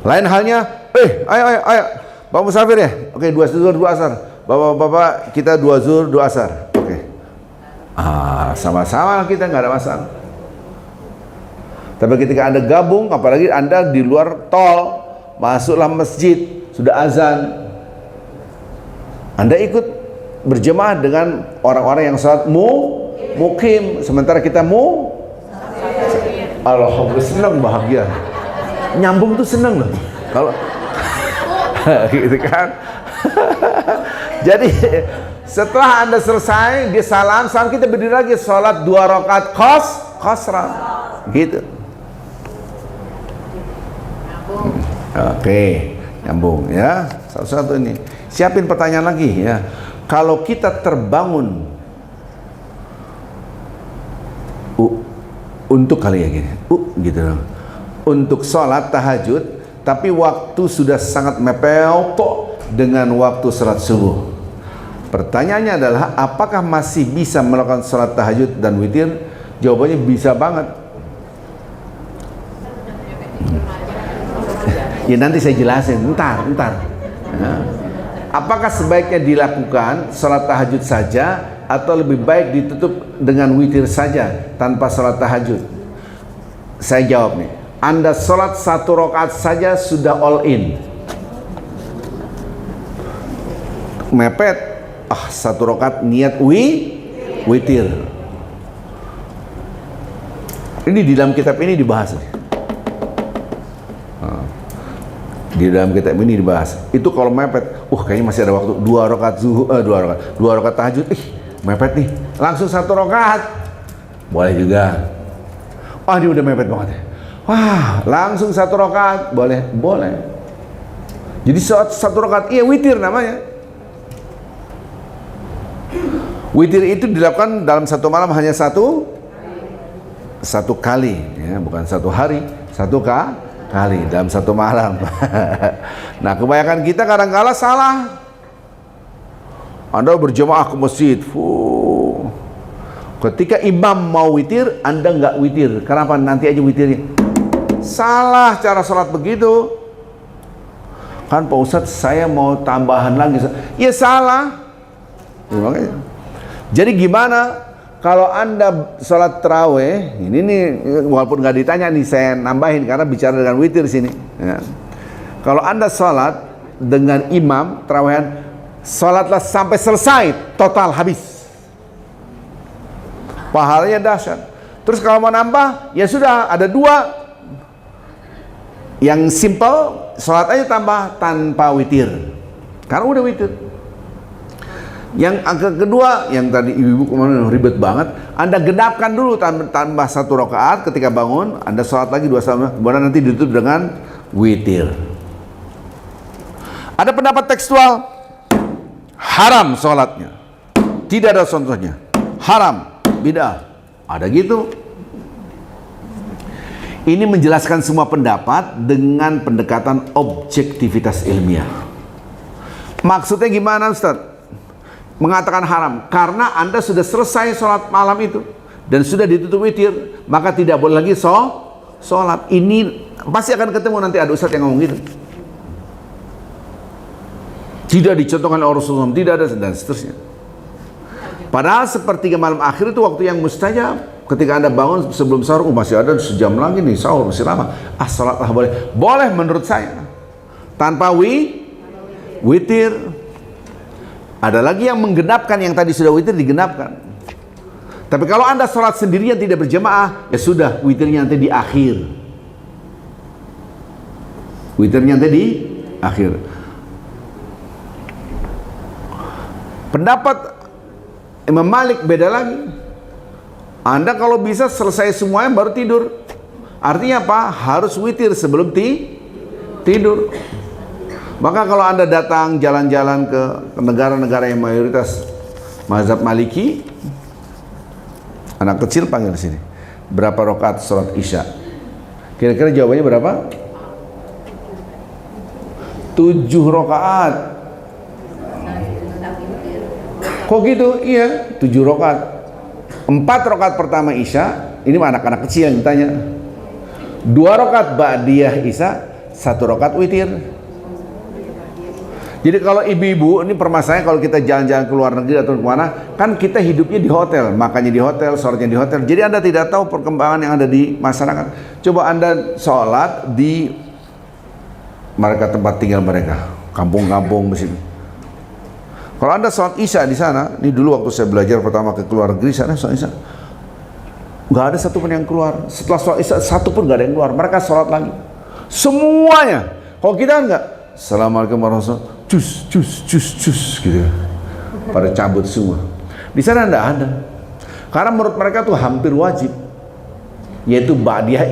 Lain halnya, ayo, Bapak musafir ya? Oke, 2 zuhur 2 asar. Bapak-bapak kita 2 zuhur 2 asar. Oke. Sama-sama kita, nggak ada masalah. Tapi ketika Anda gabung, apalagi Anda di luar tol, masuklah masjid, sudah azan, Anda ikut berjemaah dengan orang-orang yang salat mukim, sementara kita alhamdulillah, senang, bahagia, nyambung tuh senang loh kalau gitu kan. Jadi setelah Anda selesai, dia salam, kita berdiri lagi sholat 2 rakaat qasran gitu. Oke, nyambung ya. Satu-satu ini siapin pertanyaan lagi ya. Kalau kita terbangun untuk kali ya gini, gitu loh, untuk sholat tahajud, tapi waktu sudah sangat mepet dengan waktu sholat subuh. Pertanyaannya adalah, apakah masih bisa melakukan sholat tahajud dan witir? Jawabannya bisa banget. Ya nanti saya jelasin, ntar. Nah, apakah sebaiknya dilakukan sholat tahajud saja atau lebih baik ditutup dengan witir saja tanpa sholat tahajud? Saya jawab nih, Anda sholat 1 rakaat saja sudah all in. Mepet satu rakaat niat witir. Ini di dalam kitab ini dibahas. Di dalam kitab ini dibahas. Itu kalau mepet, kayaknya masih ada waktu 2 rakaat zuhur, 2 rakaat tahajud. Mepet nih. Langsung 1 rakaat. Boleh juga. Ini udah mepet banget ya. Langsung 1 rakaat. Boleh. Jadi 1 rakaat, witir namanya. Witir itu dilakukan dalam 1 malam hanya satu kali, ya, bukan 1 hari, 1 kali dalam 1 malam. Nah, kebanyakan kita kadang-kala salah. Anda berjemaah ke masjid, ketika imam mau witir, Anda nggak witir. Kenapa? Nanti aja witirnya. Salah cara sholat begitu. Kan Pak Ustadz, saya mau tambahan lagi. Ya salah. Ya, jadi gimana kalau Anda sholat taraweh? Ini nih, walaupun nggak ditanya nih, saya nambahin karena bicara dengan witir sini. Ya. Kalau Anda sholat dengan imam tarawehan, sholatlah sampai selesai, total habis. Pahalanya dahsyat. Terus kalau mau nambah, ya sudah, ada 2. Yang simple, sholat aja tambah tanpa witir. Karena udah witir. Yang kedua, yang tadi ibu-ibu kemarin ribet banget, Anda genapkan dulu tambah 1 rakaat ketika bangun, Anda sholat lagi 2 rakaat, kemudian nanti ditutup dengan witir. Ada pendapat tekstual, haram sholatnya, tidak ada contohnya, haram, bid'ah, ada gitu. Ini menjelaskan semua pendapat dengan pendekatan objektivitas ilmiah. Maksudnya gimana, Ustaz? Mengatakan haram karena Anda sudah selesai sholat malam itu dan sudah ditutup witir, maka tidak boleh lagi sholat. Ini pasti akan ketemu nanti ada ustaz yang ngomong gitu. Tidak dicontohkan oleh Rasulullah, tidak ada, dan seterusnya. Padahal sepertiga malam akhir itu waktu yang mustajab. Ketika Anda bangun sebelum sahur, masih ada sejam lagi nih sahur, masih lama. Sholatlah boleh menurut saya tanpa witir. Ada lagi yang menggenapkan, yang tadi sudah witir digenapkan. Tapi kalau Anda sholat sendirian tidak berjamaah, ya sudah, witirnya nanti di akhir. Witirnya nanti di akhir. Pendapat Imam Malik beda lagi. Anda kalau bisa selesai semuanya baru tidur. Artinya apa? Harus witir sebelum tidur. Maka kalau Anda datang jalan-jalan ke negara-negara yang mayoritas mazhab Maliki, anak kecil panggil sini, berapa rakaat sholat isya? Kira-kira jawabannya berapa? 7 rakaat. Kok gitu? Iya, 7 rakaat. 4 rakaat pertama isya, ini anak-anak kecil yang ditanya. 2 rakaat ba'diyah isya, 1 rakaat witir. Jadi kalau ibu-ibu, ini permasalahannya kalau kita jalan-jalan ke luar negeri atau kemana, kan kita hidupnya di hotel, makannya di hotel, sholatnya di hotel. Jadi Anda tidak tahu perkembangan yang ada di masyarakat. Coba Anda sholat di mereka tempat tinggal mereka, kampung-kampung di sini. Kalau Anda sholat isya di sana, ini dulu waktu saya belajar pertama ke luar negeri sana, sholat isya, nggak ada satupun yang keluar. Setelah sholat isya, satupun nggak ada yang keluar. Mereka sholat lagi, semuanya. Kalau kita enggak, Assalamualaikum warahmatullahi wabarakatuh, cus gitu, pada cabut semua. Di sana enggak ada, karena menurut mereka tuh hampir wajib, yaitu ba'diyah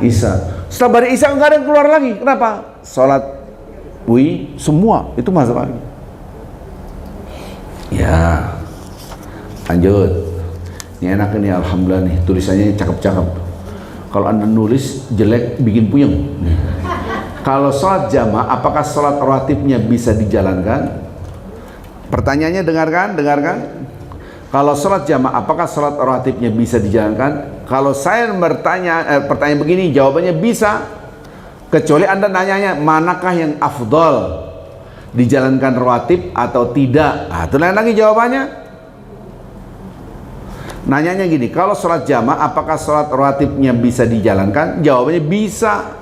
isya. Setelah ba'diyah isya nggak ada yang keluar lagi. Kenapa? Sholat semua itu mazhab lagi. Ya, lanjut. Ini enak ini, alhamdulillah nih, tulisannya cakep-cakep. Kalau Anda nulis jelek bikin puyeng. Kalau sholat jamaah, apakah sholat rawatibnya bisa dijalankan? Pertanyaannya dengarkan. Kalau sholat jamaah, apakah sholat rawatibnya bisa dijalankan? Kalau saya bertanya, pertanyaan begini, jawabannya bisa. Kecuali Anda nanyanya, manakah yang afdol? Dijalankan rawatib atau tidak? Itu lain lagi jawabannya. Nanyanya gini, kalau sholat jamaah, apakah sholat rawatibnya bisa dijalankan? Jawabannya bisa.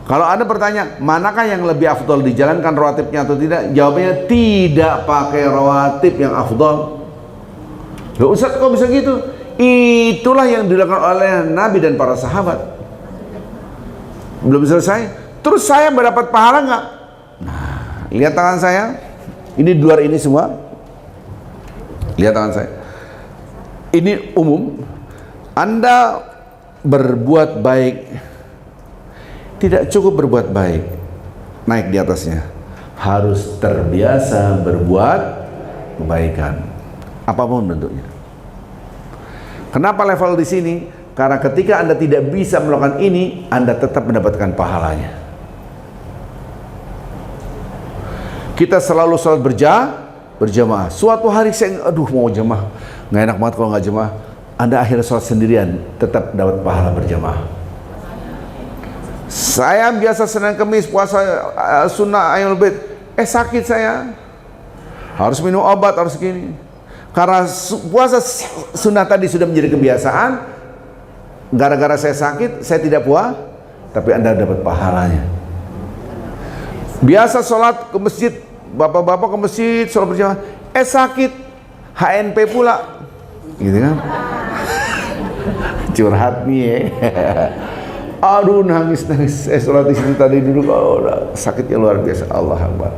Kalau Anda bertanya, manakah yang lebih afdol, dijalankan rawatibnya atau tidak? Jawabannya tidak pakai rawatib yang afdol. Loh Ustaz kok bisa gitu? Itulah yang dilakukan oleh Nabi dan para sahabat. Belum selesai. Terus saya mendapat pahala nggak? Nah, lihat tangan saya. Ini di luar ini semua. Lihat tangan saya. Ini umum. Anda berbuat baik, tidak cukup berbuat baik, naik di atasnya, harus terbiasa berbuat kebaikan, apapun bentuknya. Kenapa level di sini? Karena ketika Anda tidak bisa melakukan ini, Anda tetap mendapatkan pahalanya. Kita selalu sholat berjamaah. Suatu hari saya, aduh mau jamaah, nggak enak banget kalau nggak jamaah. Anda akhirnya sholat sendirian, tetap dapat pahala berjamaah. Saya biasa Senin Kemis puasa sunnah Ahlul Bait, sakit saya, harus minum obat, harus gini. Karena puasa sunnah tadi sudah menjadi kebiasaan, gara-gara saya sakit, saya tidak puas, tapi Anda dapat pahalanya. Biasa sholat ke masjid, bapak-bapak ke masjid, sholat berjamaah, sakit, HNP pula, gitu kan? Curhat nih ya. Aduh nangis. Saya sholat di sini tadi dulu, kalau sakitnya luar biasa. Allah Akbar.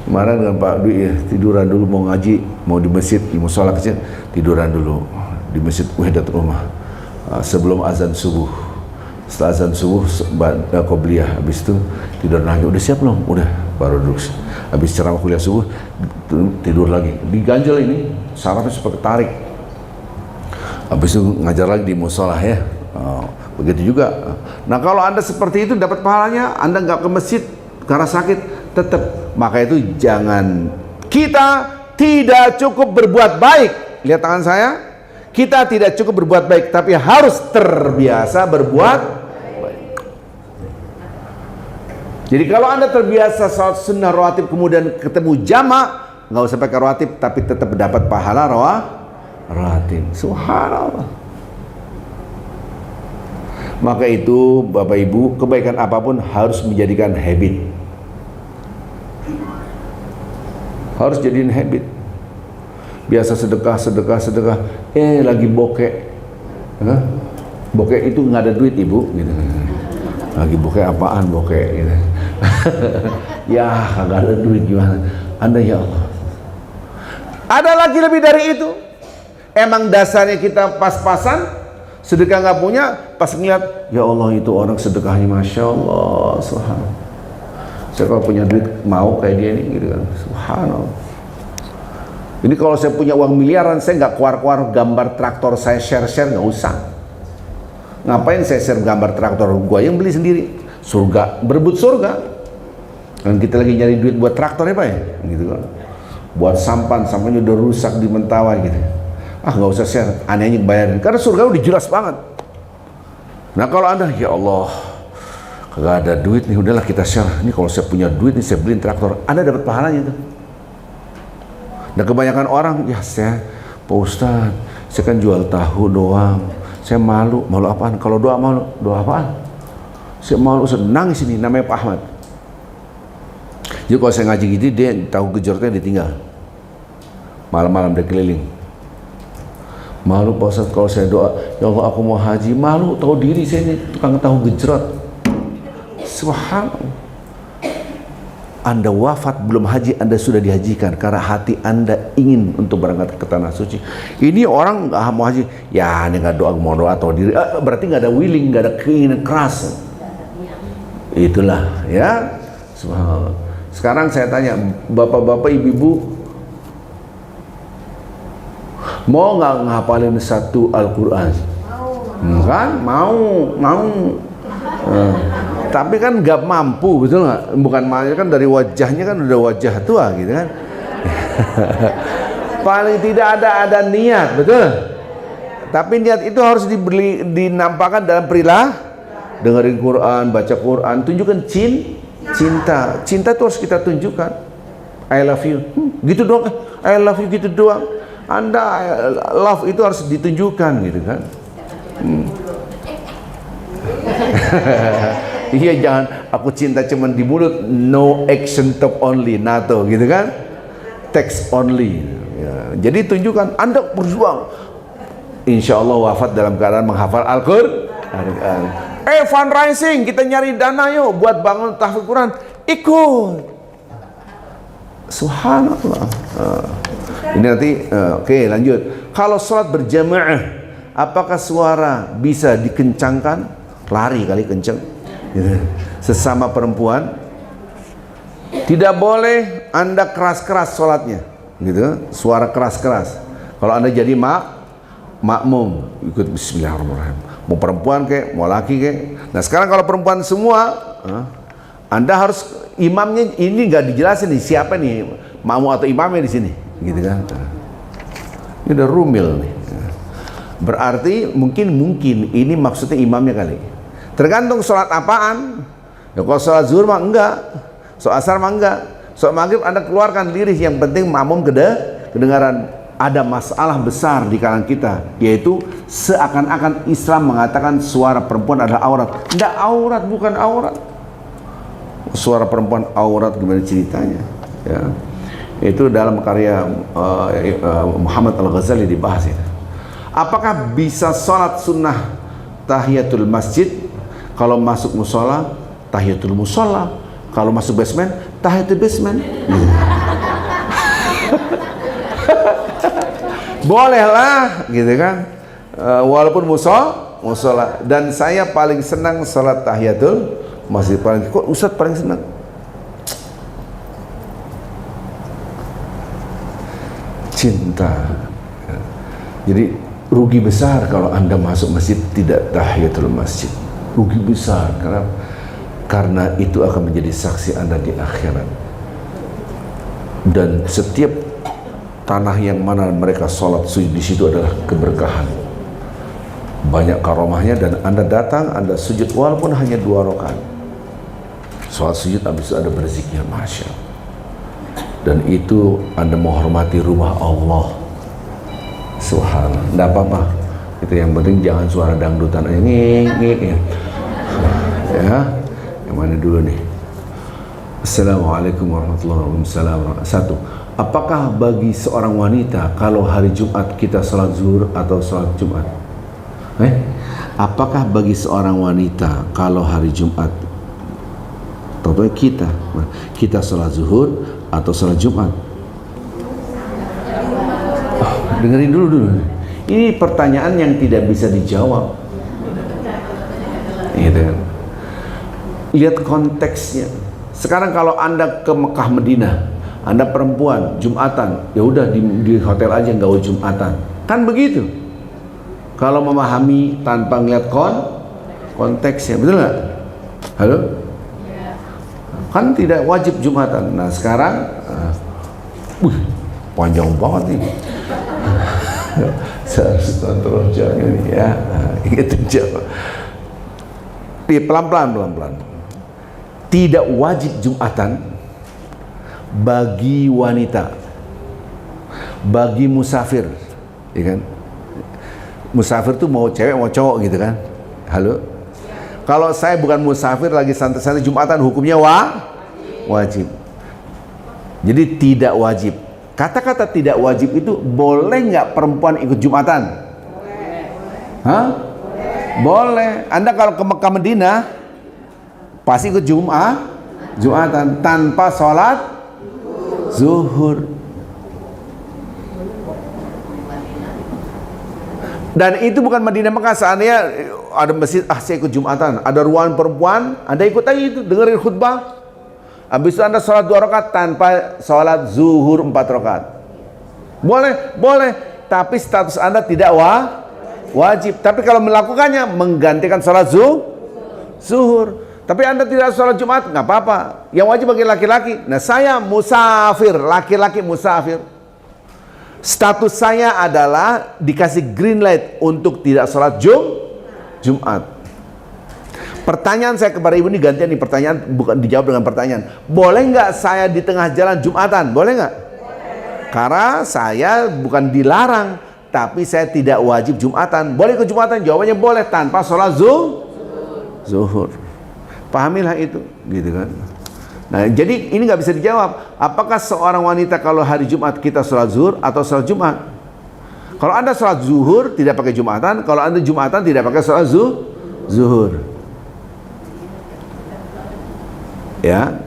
Kemarin dengan Pak Dwi ya, tiduran dulu mau ngaji, mau di masjid, di musola kecil, tiduran dulu di masjid Wahdatul Ummah sebelum azan subuh. Setelah azan subuh qobliyah, habis itu tidur lagi. Udah siap belum? Udah, baru duduk. Habis ceramah kuliah subuh tidur lagi. Diganjel ini, sarafnya seperti tarik. Habis itu ngajar lagi di musola ya. Begitu juga. Nah kalau Anda seperti itu dapat pahalanya, Anda nggak ke masjid karena sakit, tetap. Maka itu jangan, kita tidak cukup berbuat baik. Lihat tangan saya. Kita tidak cukup berbuat baik, tapi harus terbiasa berbuat baik. Jadi kalau Anda terbiasa sholat sunnah rawatib, kemudian ketemu jamak, nggak usah pakai rawatib, tapi tetap dapat pahala rawatib. Subhanallah. Maka itu Bapak Ibu, kebaikan apapun harus menjadikan habit. Harus jadiin habit. Biasa sedekah, lagi bokeh. Bokeh itu nggak ada duit Ibu, gitu. Lagi bokeh apaan bokeh, gitu. Ya kagak ada duit gimana? Anda ya Allah. Ada lagi lebih dari itu. Emang dasarnya kita pas-pasan, sedekah nggak punya, pas ngeliat, ya Allah itu orang sedekahnya masya Allah, subhanallah. Saya kalau punya duit mau kayak dia nih, gitu kan, subhanallah. Ini kalau saya punya uang miliaran, saya nggak keluar-keluar gambar traktor saya share-share, nggak usah. Ngapain saya share gambar traktor? Gua yang beli sendiri. Surga, berebut surga. Dan kita lagi nyari duit buat traktor ya Pak ya, gitu kan. Buat sampahnya udah rusak di Mentawai gitu. Nggak usah share, anehnya bayarin. Karena surga udah jelas banget. Nah kalau Anda, ya Allah, kagak ada duit nih, udahlah kita share. Ini kalau saya punya duit nih, saya beliin traktor. Anda dapat pahalanya tuh. Dan kebanyakan orang, ya saya, Pak Ustadz, saya kan jual tahu doang. Saya malu apaan? Kalau doa malu, doa apaan? Saya malu, Ustadz, nangis ini, namanya Pak Ahmad. Jadi kalau saya ngaji gitu, dia tahu gejortnya ditinggal. Malam-malam dia keliling. Malu Pak Ustadz kalau saya doa, ya Allah aku mau haji, malu tahu diri saya ini tukang tahu gejrot. Subhanallah. Anda wafat belum haji, Anda sudah dihajikan karena hati Anda ingin untuk berangkat ke tanah suci. Ini orang nggak mau haji, ya ini nggak doa, mau doa tahu diri, berarti nggak ada willing, nggak ada keinginan keras. Itulah ya. Subhanallah. Sekarang saya tanya bapak-bapak, ibu-ibu, mau nggak ngapalin satu Al-Quran? Kan? Mau. Tapi kan nggak mampu, betul nggak? Bukan makanya kan dari wajahnya kan udah wajah tua gitu kan. Paling tidak ada niat, betul? Tapi niat itu harus dinampakkan dalam perilaku. Dengerin Quran, baca Quran, tunjukkan cinta. Cinta itu harus kita tunjukkan. I love you, gitu doang. I love you gitu doang. Anda love itu harus ditunjukkan gitu kan. Iya, jangan aku cinta cuman di mulut, no action talk only, NATO gitu kan, text only ya. Jadi tunjukkan Anda berjuang, insya Allah wafat dalam keadaan menghafal Al-Quran. Fundraising, kita nyari dana yuk buat bangun tahfidz Quran, ikut. Subhanallah. Ini nanti oke, lanjut. Kalau sholat berjamaah, apakah suara bisa dikencangkan? Lari kali kenceng gitu. Sesama perempuan tidak boleh Anda keras-keras sholatnya gitu, suara keras-keras. Kalau Anda jadi makmum, ikut bismillahirrahmanirrahim, mau perempuan kek, mau laki kek. Nah sekarang kalau perempuan semua, Anda harus, imamnya ini nggak dijelasin nih siapa nih makmum atau imamnya di sini gitu kan. Ini udah rumil nih. Berarti mungkin ini maksudnya imamnya kali. Tergantung sholat apaan. Ya, kalau sholat zuhur mah enggak, sholat asar mah enggak, sholat maghrib Anda keluarkan liris, yang penting makmum kedengaran. Ada masalah besar di kalangan kita, yaitu seakan-akan Islam mengatakan suara perempuan adalah aurat. Enggak aurat, bukan aurat. Suara perempuan aurat gimana ceritanya? Ya. Itu dalam karya Muhammad Al-Ghazali dibahas itu. Apakah bisa sholat sunnah tahiyatul masjid? Kalau masuk musola, tahiyatul musola. Kalau masuk basement, tahiyatul basement. Bolehlah, gitu kan? Walaupun musola. Dan saya paling senang sholat tahiyatul masjid. Kok Ustadz paling senang? Cinta. Jadi rugi besar kalau Anda masuk masjid tidak tahiyatul masjid. Rugi besar. Karena itu akan menjadi saksi Anda di akhirat. Dan setiap tanah yang mana mereka sholat sujud di situ adalah keberkahan. Banyak karomahnya, dan Anda datang, Anda sujud walaupun hanya 2 rakaat. Sholat sujud habis itu Anda berzikir, masya Allah. Dan itu Anda menghormati rumah Allah. Subhanallah. Tidak apa-apa. Itu yang penting jangan suara dangdutan ya. Ya. Yang mana dulu nih? Assalamualaikum warahmatullahi wabarakatuh. 1. Apakah bagi seorang wanita kalau hari Jumat kita sholat zuhur atau sholat Jumat? Apakah bagi seorang wanita kalau hari Jumat, tentunya kita sholat zuhur atau sholat Jumat? Dengerin dulu. Ini pertanyaan yang tidak bisa dijawab. Gitu kan? Lihat konteksnya. Sekarang kalau Anda ke Mekah Madinah, Anda perempuan Jumatan, ya udah di hotel aja, nggak usah Jumatan. Kan begitu. Kalau memahami tanpa ngeliat konteksnya, betul nggak? Halo? Kan tidak wajib Jumatan. Nah sekarang, panjang banget nih. Saya harus kontrol jamnya nih ya. Ingetin jam. Pelan-pelan. Tidak wajib Jumatan bagi wanita, bagi musafir, ya kan? Musafir tuh mau cewek mau cowok gitu kan? Halo? Kalau saya bukan musafir lagi santai-santai Jumatan, hukumnya wajib. Jadi tidak wajib. Kata-kata tidak wajib itu, boleh nggak perempuan ikut Jumatan? Hah? Boleh. Anda kalau ke Mekah Madinah pasti ikut Jumatan tanpa sholat zuhur. Dan itu bukan Madinah Mekah. Seandainya ada masjid, saya ikut Jumatan, ada ruangan perempuan, Anda ikut aja itu, dengerin khutbah. Habis itu Anda sholat 2 rakaat tanpa sholat zuhur 4 rakaat. Boleh. Tapi status Anda tidak wajib. Tapi kalau melakukannya menggantikan sholat zuhur. Tapi Anda tidak sholat Jumat, nggak apa-apa. Yang wajib bagi laki-laki. Nah saya musafir, laki-laki musafir. Status saya adalah dikasih green light untuk tidak sholat Jumat. Pertanyaan saya kepada ibu ini gantian nih, pertanyaan bukan dijawab dengan pertanyaan. Boleh nggak saya di tengah jalan Jumatan? Boleh nggak? Karena saya bukan dilarang, tapi saya tidak wajib Jumatan. Boleh ke Jumatan? Jawabannya boleh tanpa sholat zuhur. Pahamilah itu, gitu kan. Nah, jadi ini nggak bisa dijawab. Apakah seorang wanita kalau hari Jumat kita sholat zuhur atau sholat Jumat? Kalau Anda sholat zuhur tidak pakai Jumatan, kalau Anda Jumatan tidak pakai sholat zuhur. Ya.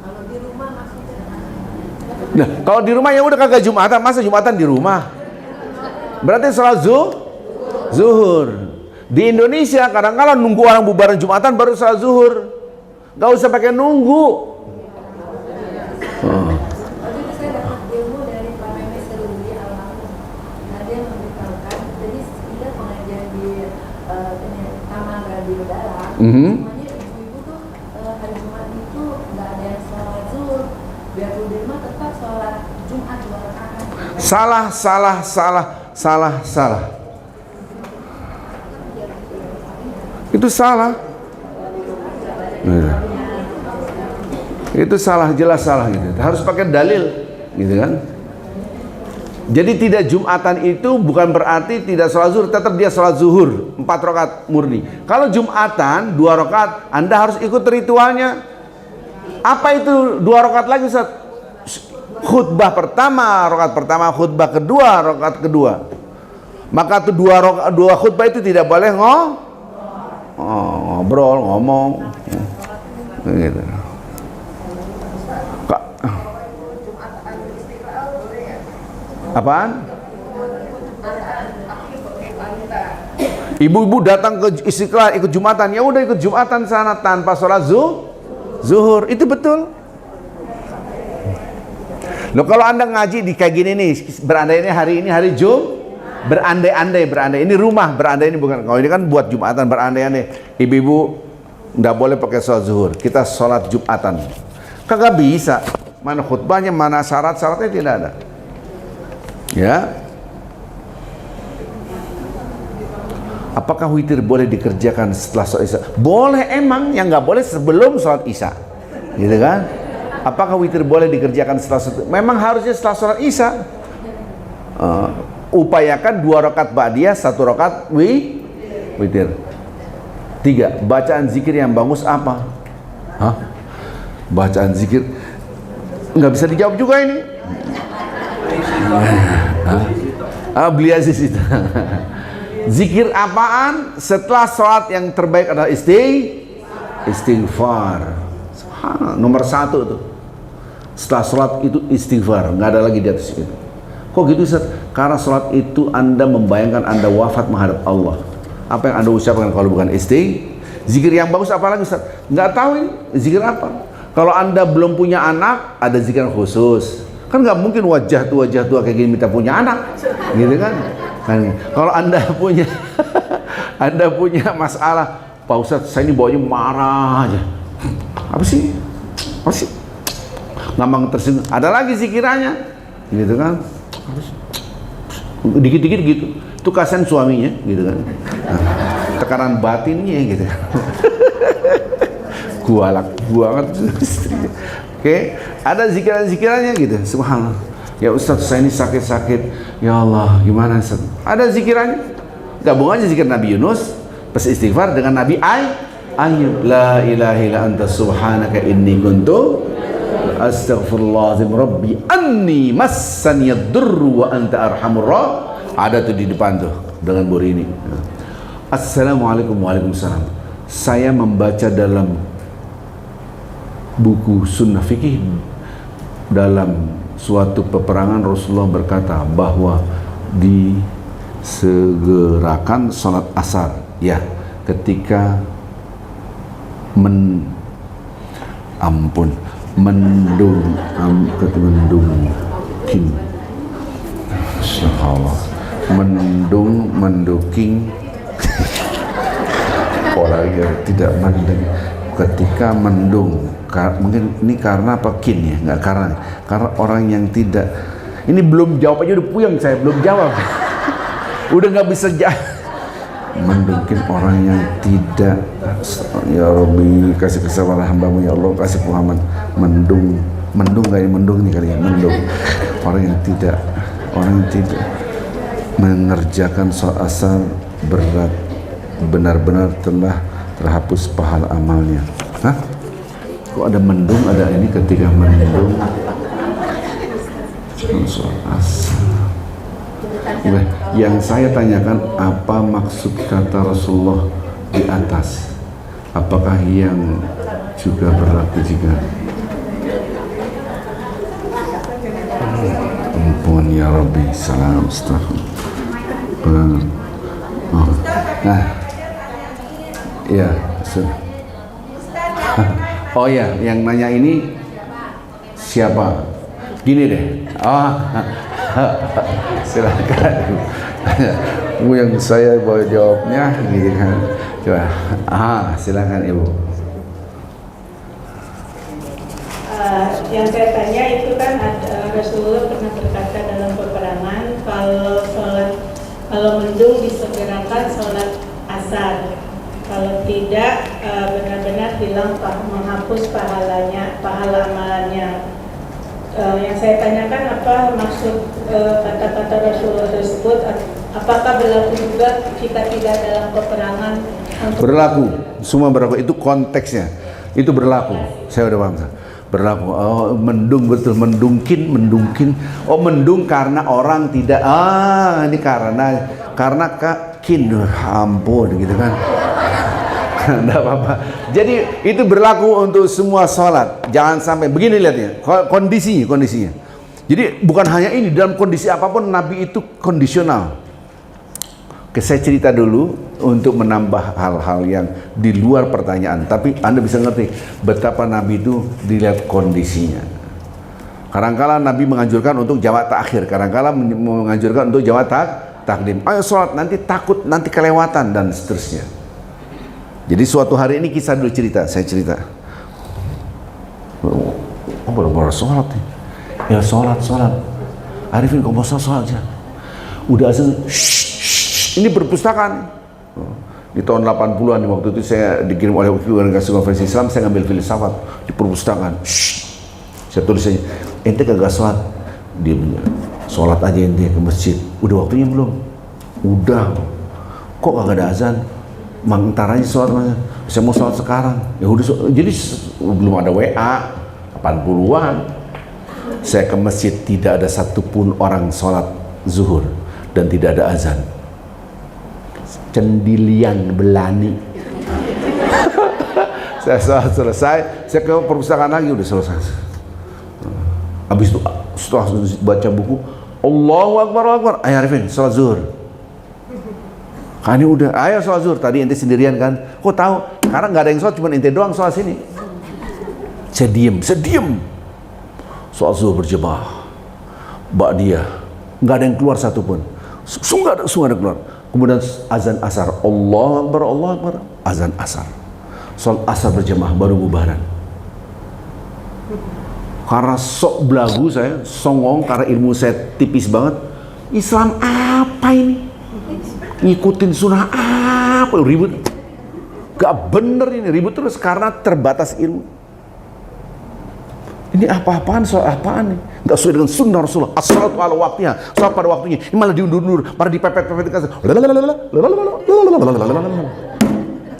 Kalau di rumah maksudnya. Nah, kalau di rumah ya udah kagak Jumatan, masa Jumatan di rumah? Berarti sholat zuhur. Di Indonesia kadang-kadang nunggu orang bubaran Jumatan baru sholat zuhur. Gak usah pakai nunggu. Waktu itu saya dapat ilmu dari Pak Mehmet Seruli almarhum. Nah, dia memberitahukan, jadi dia pengajian di Taman Radio Dalam. Semuanya ibu-ibu tuh hari Jumat itu nggak ada yang sholat zuhur. Biarpun di rumah tetap sholat Jumat 2 rakaat. Salah. Itu salah. Itu salah, jelas salah gitu. Harus pakai dalil, gitu kan? Jadi tidak Jumatan itu bukan berarti tidak sholat zuhur, tetap dia sholat zuhur 4 rakaat murni. Kalau Jumatan 2 rakaat, Anda harus ikut ritualnya. Apa itu 2 rakaat lagi, Ustaz? Khutbah pertama, rakaat pertama, khutbah kedua, rakaat kedua. Maka itu 2 khutbah itu tidak boleh ngobrol, ngomong, gitu. Apaan? Ibu-ibu datang ke Istiqlal ikut Jumatan, ya udah ikut Jumatan sana tanpa sholat zuhur, itu betul. Loh, kalau Anda ngaji di kayak gini nih, berandai hari ini hari berandai-andai, ini rumah berandai, ini bukan, kalau ini kan buat Jumatan berandai-andai. Ibu-ibu nggak boleh pakai sholat zuhur, kita sholat Jumatan. Kagak bisa, mana khutbahnya, mana syarat-syaratnya, tidak ada. Ya. Apakah witir boleh dikerjakan setelah sholat Isya? Boleh emang, yang nggak boleh sebelum sholat Isya, gitu kan? Apakah witir boleh dikerjakan setelah sholat? Memang harusnya setelah sholat Isya. Upayakan 2 rakaat ba'diyah, 1 rakaat witir. 3. Bacaan zikir yang bagus apa? Bacaan zikir nggak bisa dijawab juga ini. Beli aziz itu. Zikir apaan setelah sholat yang terbaik adalah istighfar. Nomor 1 tuh. Setelah sholat itu istighfar, nggak ada lagi di atas itu. Kok gitu, Ustaz? Karena sholat itu Anda membayangkan Anda wafat menghadap Allah. Apa yang Anda ucapkan kalau bukan zikir yang bagus apa lagi, Ustaz? Nggak tahu ini zikir apa. Kalau Anda belum punya anak, ada zikir khusus. Kan nggak mungkin wajah tua kayak gini minta punya anak, gitu kan? Kalau Anda punya masalah, Pak Ustadz, saya ini bawanya marah aja. Apa sih? Gampang tersinggung. Ada lagi zikirannya, gitu kan? Dikit-dikit gitu. Itu kasihan suaminya, gitu kan? Tekanan batinnya, gitu kan? Gualak banget istrinya. Oke, ada zikirannya gitu. Subhanallah. Ya Ustaz, saya ini sakit-sakit. Ya Allah, gimana Ustaz? Ada zikirannya. Gabung aja zikir Nabi Yunus pas istighfar dengan Nabi Ayyub. La ilaha illa anta subhanaka inni kuntu astaghfirullahaladzim rabbi anni massaniyad durru wa anta arhamur Ada tuh di depan tuh dengan buri ini. Assalamualaikum, waalaikumsalam. Saya membaca dalam buku sunnah fikih, dalam suatu peperangan Rasulullah berkata bahwa disegerakan sholat asar, ya, ketika menduking orangnya tidak mendung, ketika mendung, mungkin ini karena apa kin ya, nggak karena orang yang tidak, ini belum jawab aja udah puyeng saya, belum jawab. Udah nggak bisa mendungkin orang yang tidak. Ya Rabbi, kasih kesabaran hamba-Mu ya Allah, kasih pemahaman. Mendung kayak mendung nih kali ya, mendung orang yang tidak mengerjakan sholat asar berat, benar-benar telah terhapus pahala amalnya. Hah? Kok ada mendung, ada ini ketika mendung sholat asar. Yang saya tanyakan, apa maksud kata Rasulullah di atas? Apakah yang juga berlaku juga? Ampun ya Rabbi, salam astagfirullah. Oh. Nah, ya, oh ya, yang nanya ini siapa? Gini deh, silakan. Yang saya boleh jawabnya, gitu kan? Coba, silakan Ibu. Yang saya tanya itu kan Rasulullah pernah berkata dalam peperangan kalau mendung disegerakan sholat asar, kalau tidak benar-benar hilang menghapus pahala amalannya. Yang saya tanyakan, apa maksud kata-kata Rasulullah tersebut? Apakah berlaku juga jika tidak dalam peperangan? Berlaku, semua berlaku. Itu konteksnya, itu berlaku. Saya udah paham. Berlaku. Oh, mendung, betul, mendungkin. Oh, mendung karena orang tidak. Ini karena kin, ampun, gitu kan. Enggak apa-apa. Jadi itu berlaku untuk semua sholat. Jangan sampai begini, lihatnya kondisinya. Jadi bukan hanya ini, dalam kondisi apapun Nabi itu kondisional. Oke, saya cerita dulu untuk menambah hal-hal yang di luar pertanyaan, tapi Anda bisa ngerti betapa Nabi itu dilihat kondisinya. Kadang-kala Nabi menganjurkan untuk jamaah takhir, kadang-kala menganjurkan untuk jamaah takdim. Ayo sholat, nanti takut, nanti kelewatan, dan seterusnya. Jadi suatu hari ini kisah dulu saya cerita. Oh, baru sholat nih. Ya sholat. Arifin, kok mau sholat aja? Udah azan. Ini perpustakaan. Di tahun 80-an, waktu itu saya dikirim oleh Organisasi Konferensi Islam, saya ngambil filsafat di perpustakaan. Saya tulis aja, ente kagak sholat? Dia bilang, sholat aja ente ke masjid. Udah waktunya belum? Udah. Kok kagak ada azan? Ntar aja sholat, saya mau sholat sekarang. Ya udah, jadi belum ada WA, 80-an. Saya ke masjid, tidak ada satupun orang sholat zuhur dan tidak ada azan. Cendilian belani. Saya sholat selesai, saya ke perpustakaan lagi, udah selesai. Habis itu setelah baca buku, Allahu Akbar, ayo Arifin, sholat zuhur. Kan ini udah, ayo sholat zuhur. Tadi ente sendirian kan? Kok tahu? Karena nggak ada yang sholat, cuma ente doang sholat sini. Saya diem. Sholat zuhur berjemaah. Ba'diyah, nggak ada yang keluar satupun. Sungguh ada keluar. Kemudian azan asar, Allahu Akbar, azan asar. Sholat asar berjemaah, baru bubaran. Karena sok belagu saya, songong, karena ilmu saya tipis banget. Islam apa ini? Ngikutin sunnah apa? Ribut. Gak bener ini, ribut terus karena terbatas ilmu. Ini apa-apaan, soal apaan nih? Gak sesuai dengan sunnah Rasulullah. As-salatu ala waktiha, sholat pada waktunya. Ini malah diundur-undur, malah dipepet-pepet.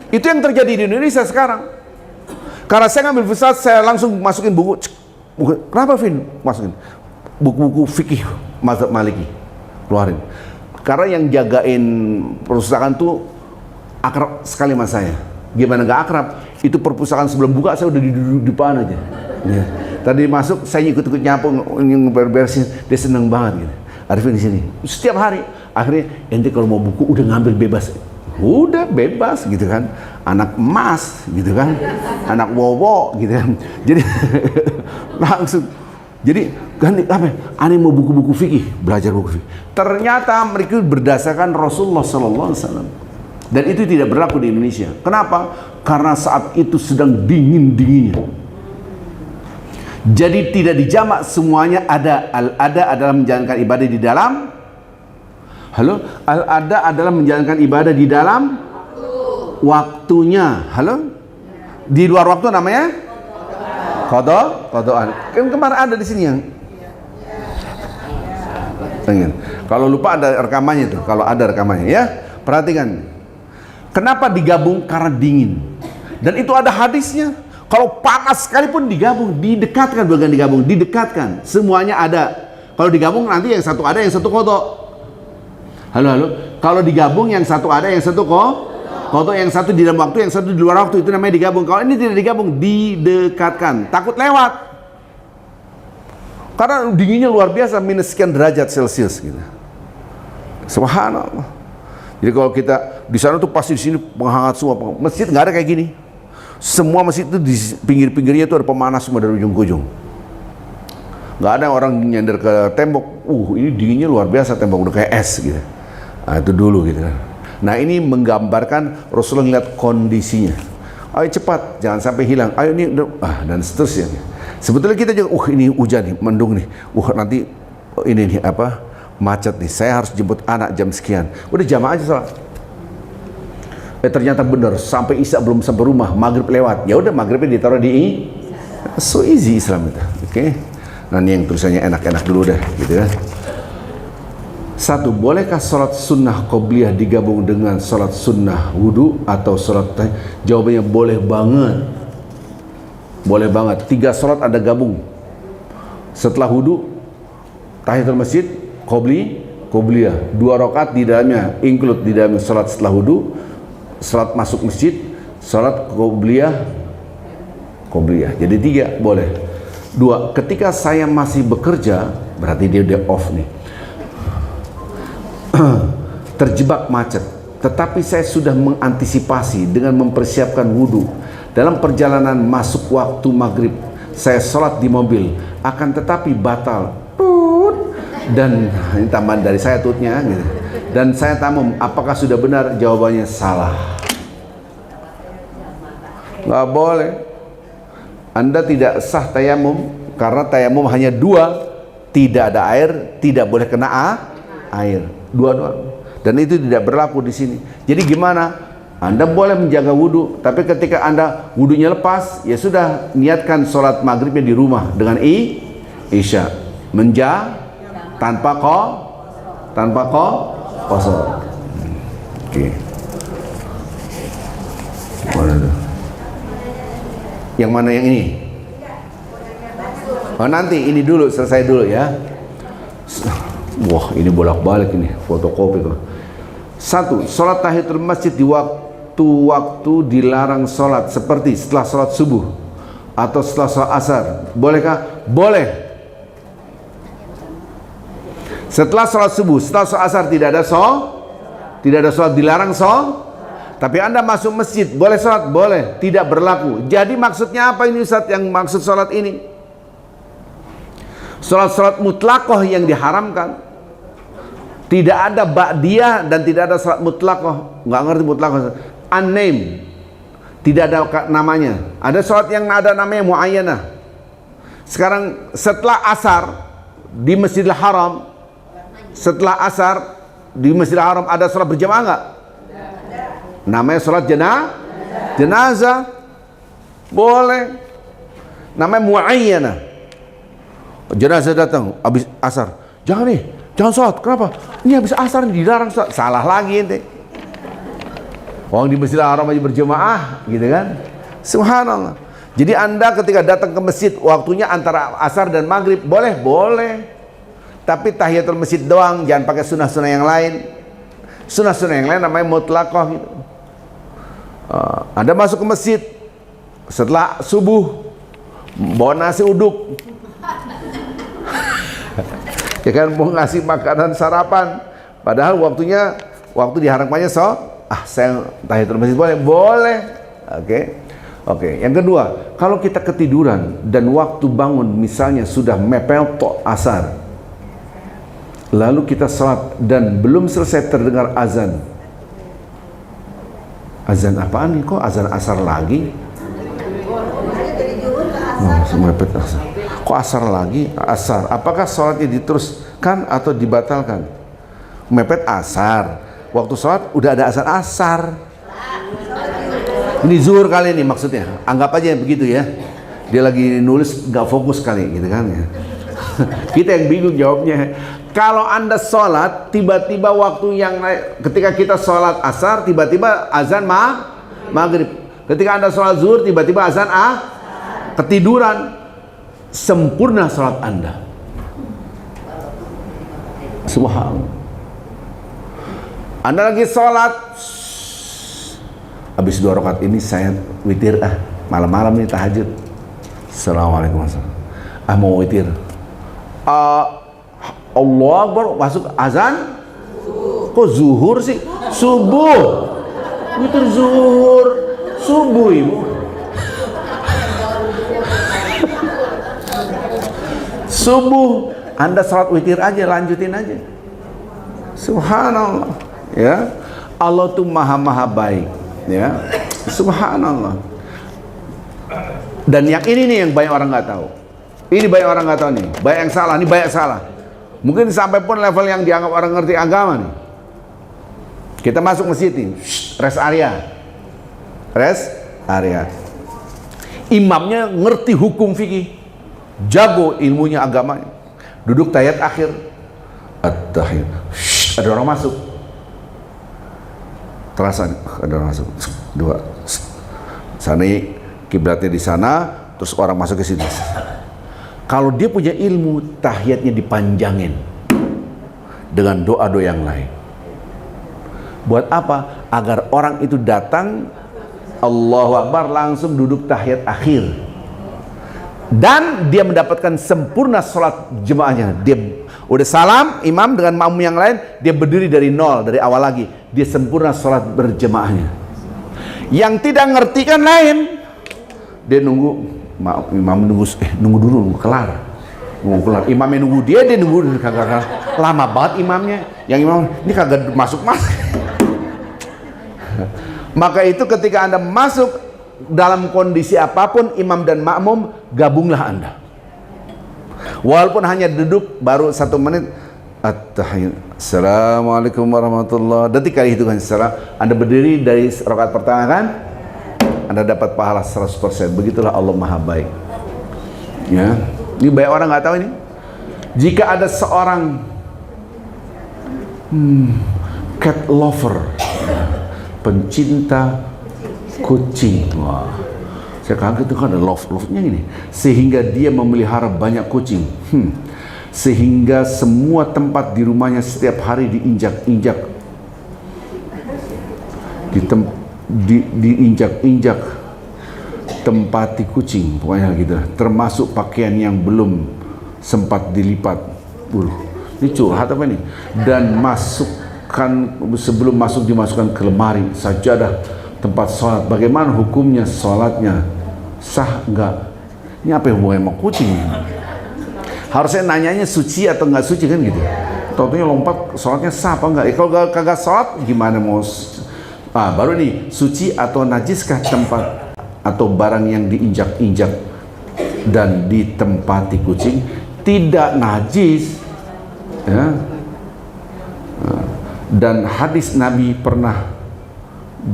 Itu yang terjadi di Indonesia sekarang. Karena saya ngambil filsafat, saya langsung masukin buku. Kenapa Vin? Masukin buku-buku fikih mazhab Maliki, keluarin. Karena yang jagain perpustakaan tuh akrab sekali sama saya. Gimana gak akrab? Itu perpustakaan sebelum buka saya udah duduk di depan aja. Ya. Tadi masuk saya ikut-ikut nyapu, berbersin, dia seneng banget gitu. Arifin di sini setiap hari. Akhirnya ente kalau mau buku udah ngambil bebas. Udah bebas gitu kan. Anak emas gitu kan. Anak wowo gitu kan. Jadi langsung. Jadi ganti apa? Aneh mau buku-buku fikih, belajar buku fikih. Ternyata mereka berdasarkan Rasulullah SAW. Dan itu tidak berlaku di Indonesia. Kenapa? Karena saat itu sedang dingin-dinginnya. Jadi tidak dijamak semuanya ada. Al-ada adalah menjalankan ibadah di dalam. Halo? Al-ada adalah menjalankan ibadah di dalam waktunya. Halo? Di luar waktu namanya? Qadaan. Kan kemarin ada di sini yang pengen. Kalau lupa ada rekamannya tuh. Kalau ada rekamannya ya, perhatikan. Kenapa digabung? Karena dingin. Dan itu ada hadisnya. Kalau panas sekalipun digabung, didekatkan, bukan digabung, didekatkan. Semuanya ada. Kalau digabung nanti yang satu ada, yang satu kodok. Halo. Kalau digabung yang satu ada, yang satu kodok, yang satu di dalam waktu, yang satu di luar waktu, itu namanya digabung. Kalau ini tidak digabung, didekatkan. Takut lewat. Karena dinginnya luar biasa, minus sekian derajat Celcius gitu. Subhanallah. Jadi kalau kita di sana tuh pasti di sini penghangat semua. Masjid nggak ada kayak gini. Semua masjid itu di pinggir-pinggirnya itu ada pemanas semua dari ujung ke ujung. Nggak ada orang nyender ke tembok. Ini dinginnya luar biasa, tembok udah kayak es gitu. Nah, itu dulu gitu kan. Nah, ini menggambarkan Rasulullah lihat kondisinya. Ayo cepat, jangan sampai hilang. Ayo ini, dan seterusnya. Sebetulnya kita juga, ini hujan nih, mendung nih. Nanti ini nih apa? Macet nih. Saya harus jemput anak jam sekian. Udah jamaah aja salat. Ternyata benar, sampai Isya belum sampai rumah, maghrib lewat. Ya udah maghribnya ditaruh di so easy Islam itu. Oke. Nah, ini yang tulisannya enak-enak dulu dah, gitu kan. 1. Bolehkah sholat sunnah qobliyah digabung dengan sholat sunnah wudu atau sholat tahiyat? Jawabannya boleh banget. Boleh banget. 3 sholat ada gabung. Setelah wudu, tahiyatul masjid, qobliyah. 2 rakaat di dalamnya, include di dalamnya sholat setelah wudu, sholat masuk masjid, sholat qobliyah. Jadi 3 boleh. 2. Ketika saya masih bekerja, berarti dia udah off nih. Terjebak macet, tetapi saya sudah mengantisipasi dengan mempersiapkan wudhu. Dalam perjalanan masuk waktu maghrib, saya sholat di mobil, akan tetapi batal. Dan ini tambahan dari saya tutnya gitu. Dan saya tamum, apakah sudah benar? Jawabannya salah. Nggak boleh. Anda tidak sah tayamum, karena tayamum hanya 2, tidak ada air, tidak boleh kena air. 2 doang. Dan itu tidak berlaku di sini. Jadi gimana? Anda boleh menjaga wudhu, tapi ketika Anda wudhunya lepas, ya sudah, niatkan sholat maghribnya di rumah dengan isya, tanpa kosor. Oke. Mana tuh? Yang mana yang ini? Oh, nanti ini dulu, selesai dulu ya. Wah, ini bolak-balik ini, fotokopi kok. 1. Sholat tahiyatul masjid di waktu dilarang sholat, seperti setelah sholat subuh atau setelah sholat asar. Bolehkah? Boleh. Setelah sholat subuh, setelah sholat asar tidak ada sholat, dilarang sholat. Tapi Anda masuk masjid, boleh sholat? Boleh, tidak berlaku. Jadi maksudnya apa ini Ustaz yang maksud sholat ini? Sholat mutlaqah yang diharamkan. Tidak ada ba'diyah dan tidak ada sholat mutlaqah. Nggak ngerti mutlaqah. Unnamed. Tidak ada namanya. Ada sholat yang ada namanya muayyanah. Sekarang setelah asar di Masjidil Haram, setelah asar di Masjidil Haram ada sholat berjamaah nggak? Namanya sholat jenazah. Boleh. Namanya muayyanah. Jenazah datang habis asar. Jangan sholat. Kenapa? Ini habis asar dilarang sholat. Salah lagi ente. Orang di Masjidil Haram aja berjamaah, gitu kan? Subhanallah. Jadi Anda ketika datang ke masjid, waktunya antara asar dan maghrib, boleh. Tapi tahiyatul masjid doang, jangan pakai sunnah-sunnah yang lain. Sunnah-sunnah yang lain namanya mutlaqah gitu. Anda masuk ke masjid setelah subuh, bawa nasi uduk. Ya kan, mau ngasih makanan sarapan, padahal waktu diharamkannya saya tahiyatul masjid boleh. Oke. Yang kedua, kalau kita ketiduran dan waktu bangun misalnya sudah mepet asar, lalu kita sholat dan belum selesai terdengar azan. Azan apaan nih? Kok azan asar lagi? Mepet asar. Kok asar lagi? Asar. Apakah sholatnya diteruskan atau dibatalkan? Mepet asar. Waktu sholat udah ada azan asar. Ini zuhur kali ini maksudnya. Anggap aja begitu ya. Dia lagi nulis nggak fokus kali gitu kan ya. Kita yang bingung jawabnya. Kalau Anda sholat, tiba-tiba waktu yang ketika kita sholat asar, tiba-tiba azan maghrib. Ketika Anda sholat zuhur, tiba-tiba azan ketiduran, sempurna sholat Anda. Subhanallah. Anda lagi sholat, habis 2 rakaat ini saya witir, malam-malam ini tahajud. Assalamualaikum warahmatullahi. Mau witir. Allah Akbar, masuk azan. Kok zuhur sih? Subuh. Witir zuhur, subuh ibu. Subuh, Anda sholat witir aja, lanjutin aja. Subhanallah, ya. Allah tuh maha baik, ya. Subhanallah. Dan yang ini nih yang banyak orang nggak tahu. Ini banyak orang nggak tahu nih. Banyak yang salah, ini banyak salah. Mungkin sampai pun level yang dianggap orang ngerti agama nih. Kita masuk masjid nih, rest area. Imamnya ngerti hukum fikih, jago ilmunya agamanya. Duduk tahiyat akhir, at-tahiyat. Ada orang masuk. Terasa ada orang masuk. 2. Sana kiblatnya di sana, terus orang masuk ke sini. Kalau dia punya ilmu, tahiyatnya dipanjangin dengan doa-doa yang lain. Buat apa? Agar orang itu datang, Allahu Akbar, langsung duduk tahiyat akhir. Dan dia mendapatkan sempurna sholat jemaahnya. Dia udah salam, imam dengan makmum yang lain, dia berdiri dari nol, dari awal lagi. Dia sempurna sholat berjemaahnya. Yang tidak ngerti kan lain. Dia nunggu, imam nunggu dulu, nunggu kelar. Imamnya nunggu dia nunggu kagak lama banget imamnya. Yang imam ini kagak masuk. Maka itu ketika Anda masuk dalam kondisi apapun, imam dan makmum, gabunglah Anda. Walaupun hanya duduk baru 1 menit, at-tahiyat, assalamualaikum warahmatullahi, detik kali hitungan secara Anda berdiri dari rakaat pertama kan, Anda dapat pahala 100%. Begitulah Allah maha baik, ya. Ini banyak orang nggak tahu ini. Jika ada seorang cat lover, pencinta kucing, wah, saya kaget tuh kan ada love-nya ini, sehingga dia memelihara banyak kucing, sehingga semua tempat di rumahnya setiap hari diinjak-injak, diinjak-injak, tempati kucing, pokoknya gitu, termasuk pakaian yang belum sempat dilipat. Ini curhat apa nih? Dan sebelum masuk dimasukkan ke lemari, sajadah, tempat sholat. Bagaimana hukumnya sholatnya? Sah enggak? Ini apa yang hubungannya sama kucing? Harusnya nanyanya suci atau enggak suci kan gitu. Taunya lompat, sholatnya sah apa enggak? Kalau kagak sholat gimana mau? Baru nih, suci atau najiskah tempat atau barang yang diinjak-injak dan ditempati kucing? Tidak najis, ya. Dan hadis Nabi pernah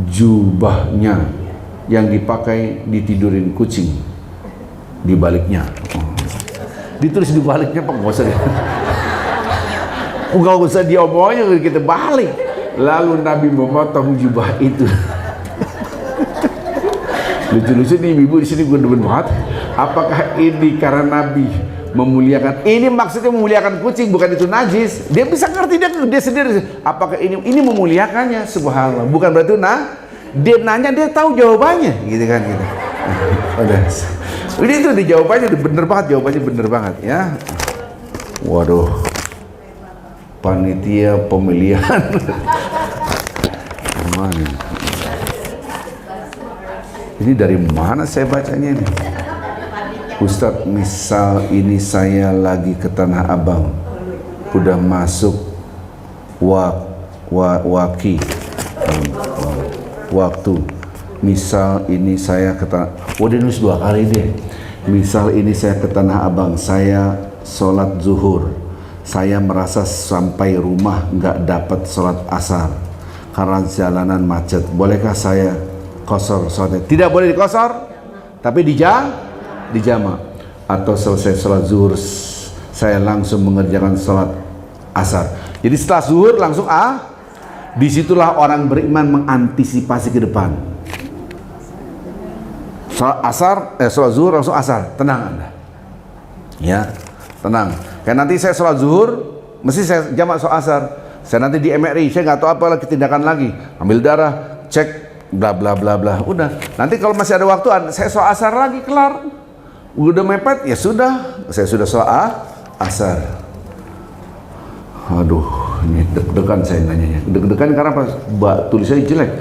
jubahnya yang dipakai ditidurin kucing di baliknya. Ditulis di baliknya, Pak, nggak usah diomongnya, kita balik. Lalu Nabi memotong jubah itu. Lucu-lucu nih ibu di sini, gue demen banget. Apakah ini karena Nabi memuliakan? Ini maksudnya memuliakan kucing, bukan itu najis. Dia bisa ngerti dia sendiri. Apakah ini memuliakannya? Subhanallah. Bukan berarti dia nanya, dia tahu jawabannya, gitu kan gitu. Udah. Ini itu di jawabannya udah bener banget, jawabannya bener banget ya. Waduh. Panitia pemilihan. Mana? Ini dari mana saya bacanya nih? Ustadz, misal ini saya lagi ke Tanah Abang, udah masuk waktu. Misal ini saya ke dia nulis 2 kali deh. Misal ini saya ke Tanah Abang, saya sholat zuhur, saya merasa sampai rumah nggak dapat sholat asar karena jalanan macet. Bolehkah saya qasar sholatnya? Tidak boleh dikosor, tapi dijama. Atau selesai sholat zuhur saya langsung mengerjakan sholat asar. Jadi setelah zuhur langsung disitulah orang beriman mengantisipasi ke depan. sholat zuhur langsung asar, tenang Anda. Ya, tenang. Kayak nanti saya sholat zuhur, mesti saya jamak sholat asar. Saya nanti di MRI, saya nggak tahu apa lagi tindakan lagi. Ambil darah, cek, bla bla bla bla. Udah. Nanti kalau masih ada waktu, saya sholat asar lagi, kelar. Udah mepet, ya sudah. Saya sudah sholat asar. Aduh, ini deg-degan saya nanyanya. Deg-degan karena apa? Tulisannya jelek.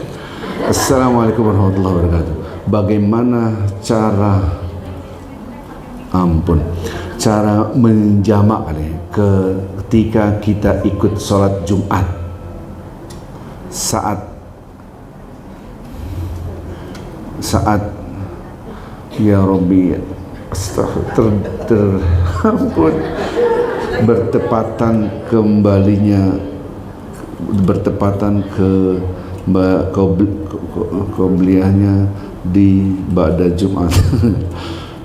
Assalamualaikum warahmatullahi wabarakatuh. Bagaimana cara menjamak ketika kita ikut sholat Jumat saat ya Rabbi ampun, bertepatan qobliyahnya di Ba'da Jumat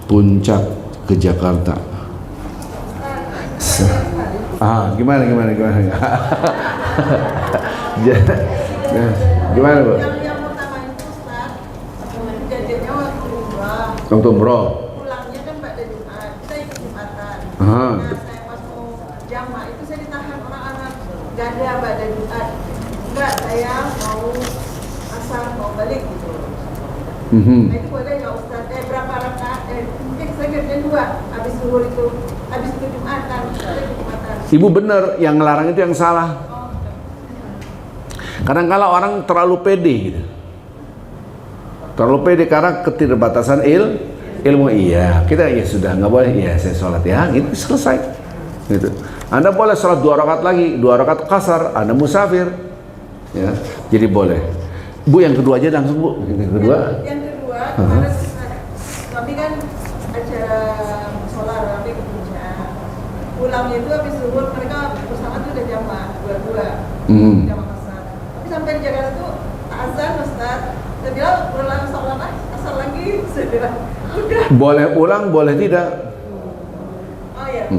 puncak ke Jakarta. Gimana gimana Bu? Yang pertama itu Ustaz, kejadiannya waktu Umroh. pulangnya kan pada Jumat, kita ikut Jumatan. Nah, saya pas mau jamaah itu saya ditahan orang-orang, gak ada pada Jumat. Enggak, saya mau asar, mau balik gitu. Nah itu boleh nggak Ustaz? Berapa rakaat? Mungkin saya kerjain 2, habis zuhur itu, habis itu Jumatan, Jumatan. Ibu benar, yang ngelarang itu yang salah. Kadang-kala orang terlalu pede gitu. Terlalu pede karena ketidakbatasan ilmu. Iya, kita ya sudah nggak boleh. Iya, saya sholat ya, gitu selesai. Gitu. Anda boleh sholat 2 rakaat lagi, 2 rakaat kasar. Anda musafir, ya, jadi boleh. Bu, yang kedua aja langsung Bu. Yang kedua Kemarin kami kan acara sholat kami ke puncak. Pulangnya itu habis zuhur mereka bersama tuh udah jamaah dua jamaah asar. Tapi sampai di Jakarta tuh azan Ustaz. Saya bilang pulang sholat asar lagi. Saya bilang udah. Boleh ulang, boleh tidak. Oh ya.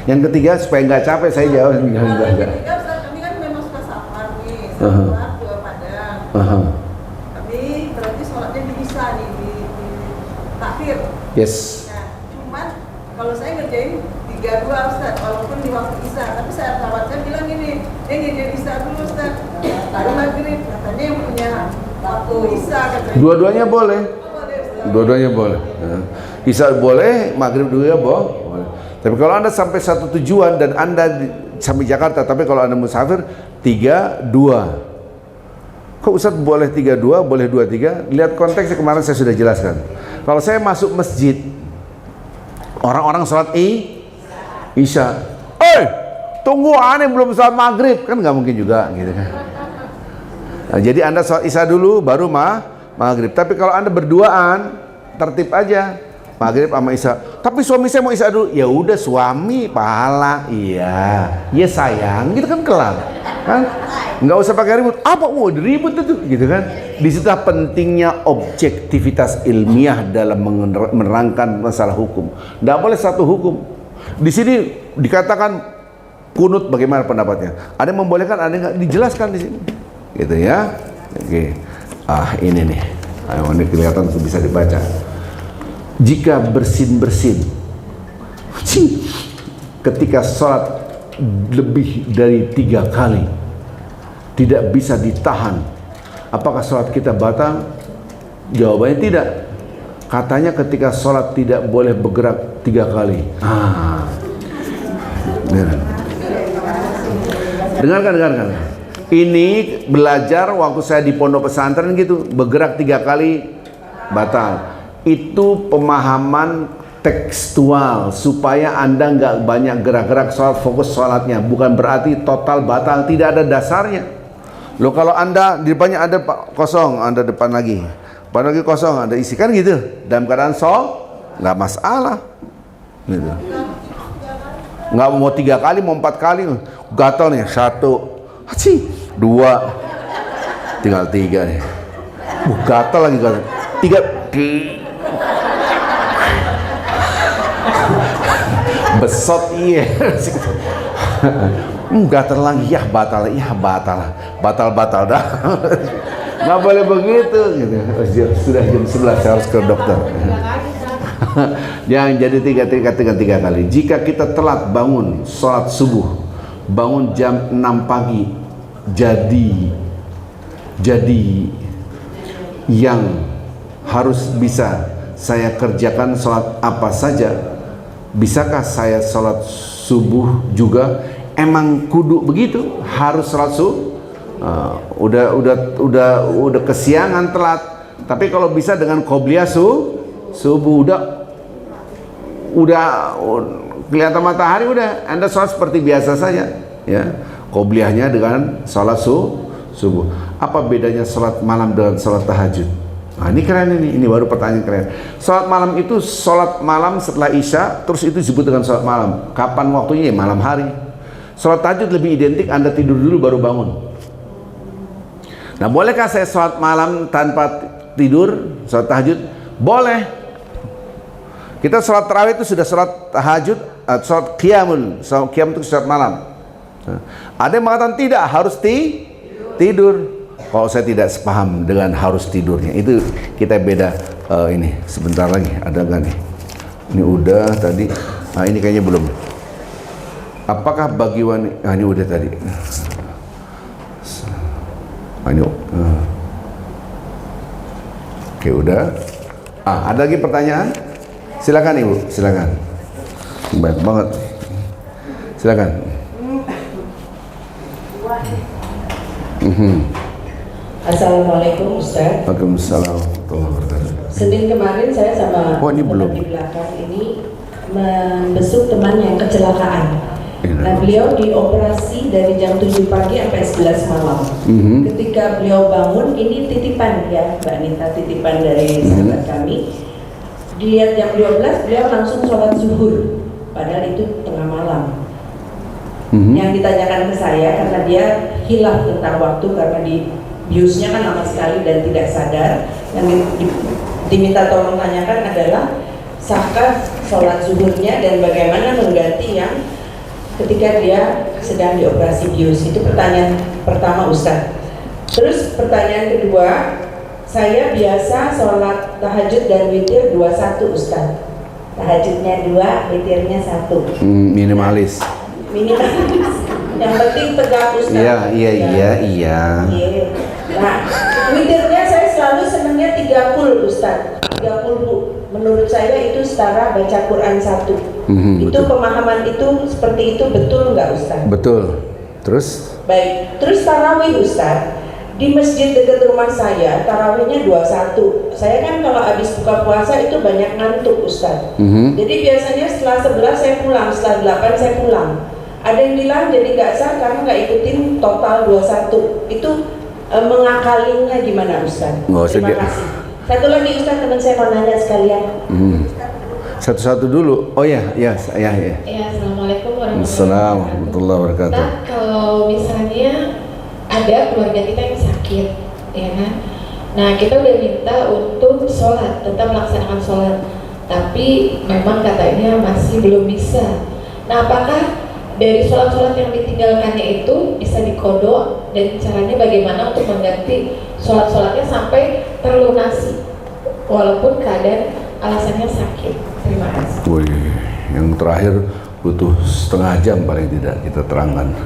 Yang ketiga supaya nggak capek saya jawab. Ketiga Ustaz, kami kan memang suka safar nih, safar ke Padang. Tapi berarti sholatnya di Isya nih di takhir. Yes. Nah, cuman kalau saya ngerjain 3-2 Ustaz, walaupun di waktu Isya, tapi saya bilang gini, dia ngerjain Isya dulu Ustaz, baru maghrib, katanya yang punya waktu Isya katanya. Dua-duanya boleh. Boleh Ustaz. Dua-duanya boleh. Isya boleh, maghrib juga boleh. Tapi kalau Anda sampai satu tujuan dan Anda sampai Jakarta, tapi kalau Anda musafir 3-2. Kok Ustaz boleh 3-2, boleh 2-3? Lihat konteksnya, kemarin saya sudah jelaskan. Kalau saya masuk masjid, orang-orang sholat Isya. Tunggu, aneh belum sholat maghrib. Kan nggak mungkin juga gitu kan. Nah, jadi Anda sholat Isya dulu, baru maghrib. Tapi kalau Anda berduaan, tertib aja. Maghrib sama Isya. Tapi suami saya mau Isya dulu. Ya udah, suami pahala. Iya. Ya sayang, gitu kan kelar. Kan? Nggak usah pakai ribut. Apa mau ribut itu, gitu kan? Disitulah pentingnya objektivitas ilmiah dalam menerangkan masalah hukum. Nggak boleh satu hukum. Di sini dikatakan kunut, bagaimana pendapatnya? Ada yang membolehkan, ada yang nggak, dijelaskan di sini. Gitu ya. Oke. Ini nih. Ini kelihatan bisa dibaca. Jika bersin-bersin ketika sholat lebih dari 3 kali tidak bisa ditahan, apakah sholat kita batal? Jawabannya tidak. Katanya ketika sholat tidak boleh bergerak 3 kali. Dengarkan. Ini belajar waktu saya di pondok pesantren gitu, bergerak 3 kali batal. Itu pemahaman tekstual supaya Anda nggak banyak gerak-gerak sholat, fokus sholatnya. Bukan berarti total batal, tidak ada dasarnya. Loh, kalau Anda di depannya ada kosong, Anda depan lagi kosong, Anda isi, kan gitu. Dalam keadaan nggak masalah gitu. Nggak mau 3 kali, mau 4 kali, gatal nih, 1, 2, tinggal 3 nih, gatal lagi, 3, besot, iya. Gatal lagi, batal dah. nggak boleh begitu gitu. Sudah jam 11 saya harus ke dokter. Yang jadi tiga kali. Jika kita telat bangun sholat subuh, bangun jam 6 pagi, jadi yang harus bisa saya kerjakan sholat apa saja. Bisakah saya sholat subuh juga? Emang kudu begitu? Harus sholat subuh? Udah kesiangan telat. Tapi kalau bisa dengan qobliyah subuh udah kelihatan matahari, udah Anda sholat seperti biasa saja, ya. Qobliyahnya dengan sholat subuh. Apa bedanya sholat malam dengan sholat tahajud? Nah, ini keren, ini baru pertanyaan keren. Sholat malam itu sholat malam setelah isya, terus itu disebut dengan sholat malam. Kapan waktunya? Ya malam hari. Sholat tahajud lebih identik Anda tidur dulu baru bangun. Nah, bolehkah saya sholat malam tanpa tidur, sholat tahajud? Boleh. Kita sholat tarawih itu sudah sholat tahajud, sholat qiyam itu sholat malam. Nah, ada yang mengatakan tidak, harus tidur. Kalau saya tidak sepaham dengan harus tidurnya, itu kita beda. Ini sebentar lagi ada nggak nih? Ini udah tadi. Nah, ini kayaknya belum. Apakah bagi wanita? Ini udah tadi. Ini oke, udah. Ada lagi pertanyaan? Silakan Ibu, silakan. Baik banget. Silakan. Assalamualaikum Ustaz. Waalaikumsalam warahmatullahi wabarakatuh. Senin kemarin saya sama ini belum. di belakang ini membesuk teman yang kecelakaan. Iya. Nah, beliau dioperasi dari jam 7 pagi sampai 11 malam. Ketika beliau bangun, ini titipan ya Mbak Nita, titipan dari sahabat kami. Di jam 12 beliau langsung sholat zuhur, padahal itu tengah malam. Yang ditanyakan ke saya karena dia hilaf tentang waktu karena di biusnya kan lama sekali dan tidak sadar. Yang diminta tolong tanyakan adalah sahkah sholat zuhurnya dan bagaimana mengganti yang ketika dia sedang dioperasi bius. Itu pertanyaan pertama Ustaz. Terus pertanyaan kedua, saya biasa sholat tahajud dan witir 21 Ustaz. Tahajudnya 2, witirnya 1. Minimalis. Yang penting tegak Ustaz. Iya. Nah, witirnya saya selalu senangnya 30 Ustaz. 30 menurut saya itu setara baca Quran 1. Itu betul. pemahaman itu seperti itu betul nggak Ustaz? Betul. Terus? Baik. Terus tarawih Ustaz. Di masjid dekat rumah saya, tarawihnya 21. Saya kan kalau habis buka puasa itu banyak ngantuk Ustaz. Jadi biasanya setelah 11 saya pulang, setelah 8 saya pulang. Ada yang bilang jadi nggak sah karena nggak ikutin total 21. Itu mengakalinya gimana Ustaz? Terima kasih. Satu lagi Ustaz, teman saya mau nanya sekalian. Satu-satu dulu. Oh ya. Ya, Assalamualaikum warahmatullahi wabarakatuh. Nah, kalau misalnya ada keluarga kita yang sakit, ya kan? Nah, kita udah minta untuk sholat, tetap melaksanakan sholat, tapi memang katanya masih belum bisa. Nah, apakah dari sholat-sholat yang ditinggalkannya itu bisa dikodok dan caranya bagaimana untuk mengganti sholat-sholatnya sampai terlunasi walaupun keadaan alasannya sakit? Terima kasih. Wih, yang terakhir butuh setengah jam paling tidak kita terangkan.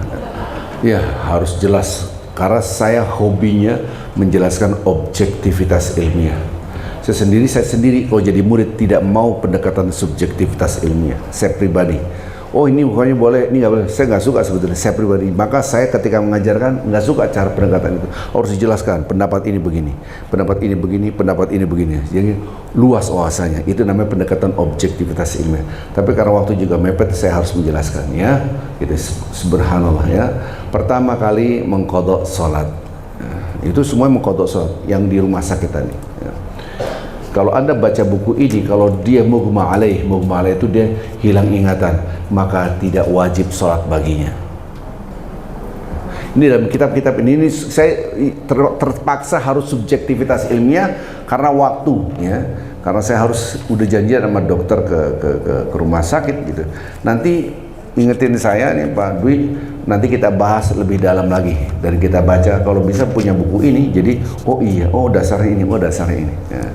Ya, harus jelas karena saya hobinya menjelaskan objektivitas ilmiah. Saya sendiri kalau jadi murid tidak mau pendekatan subjektivitas ilmiah. Saya pribadi, oh ini bukannya boleh, ini nggak boleh. Saya nggak suka sebetulnya, saya pribadi. Maka saya ketika mengajarkan nggak suka cara pendekatan itu. Harus dijelaskan pendapat ini begini, pendapat ini begini, pendapat ini begini. Jadi luas wawasannya. Itu namanya pendekatan objektivitas ilmiah. Tapi karena waktu juga mepet, saya harus menjelaskan ya. Itu subhanallah ya. Pertama kali mengkodok sholat. Itu semua mengkodok sholat yang di rumah sakit tadi. Ya. Kalau Anda baca buku ini, kalau dia mughma alaih itu dia hilang ingatan, maka tidak wajib sholat baginya. Ini dalam kitab-kitab ini saya terpaksa harus subjektivitas ilmiah karena waktu, ya. Karena saya harus udah janjian sama dokter ke rumah sakit gitu. Nanti ingetin saya nih Pak Dwi, nanti kita bahas lebih dalam lagi. Dan kita baca, kalau bisa punya buku ini, jadi oh iya, oh dasar ini, oh dasar ini. Ya.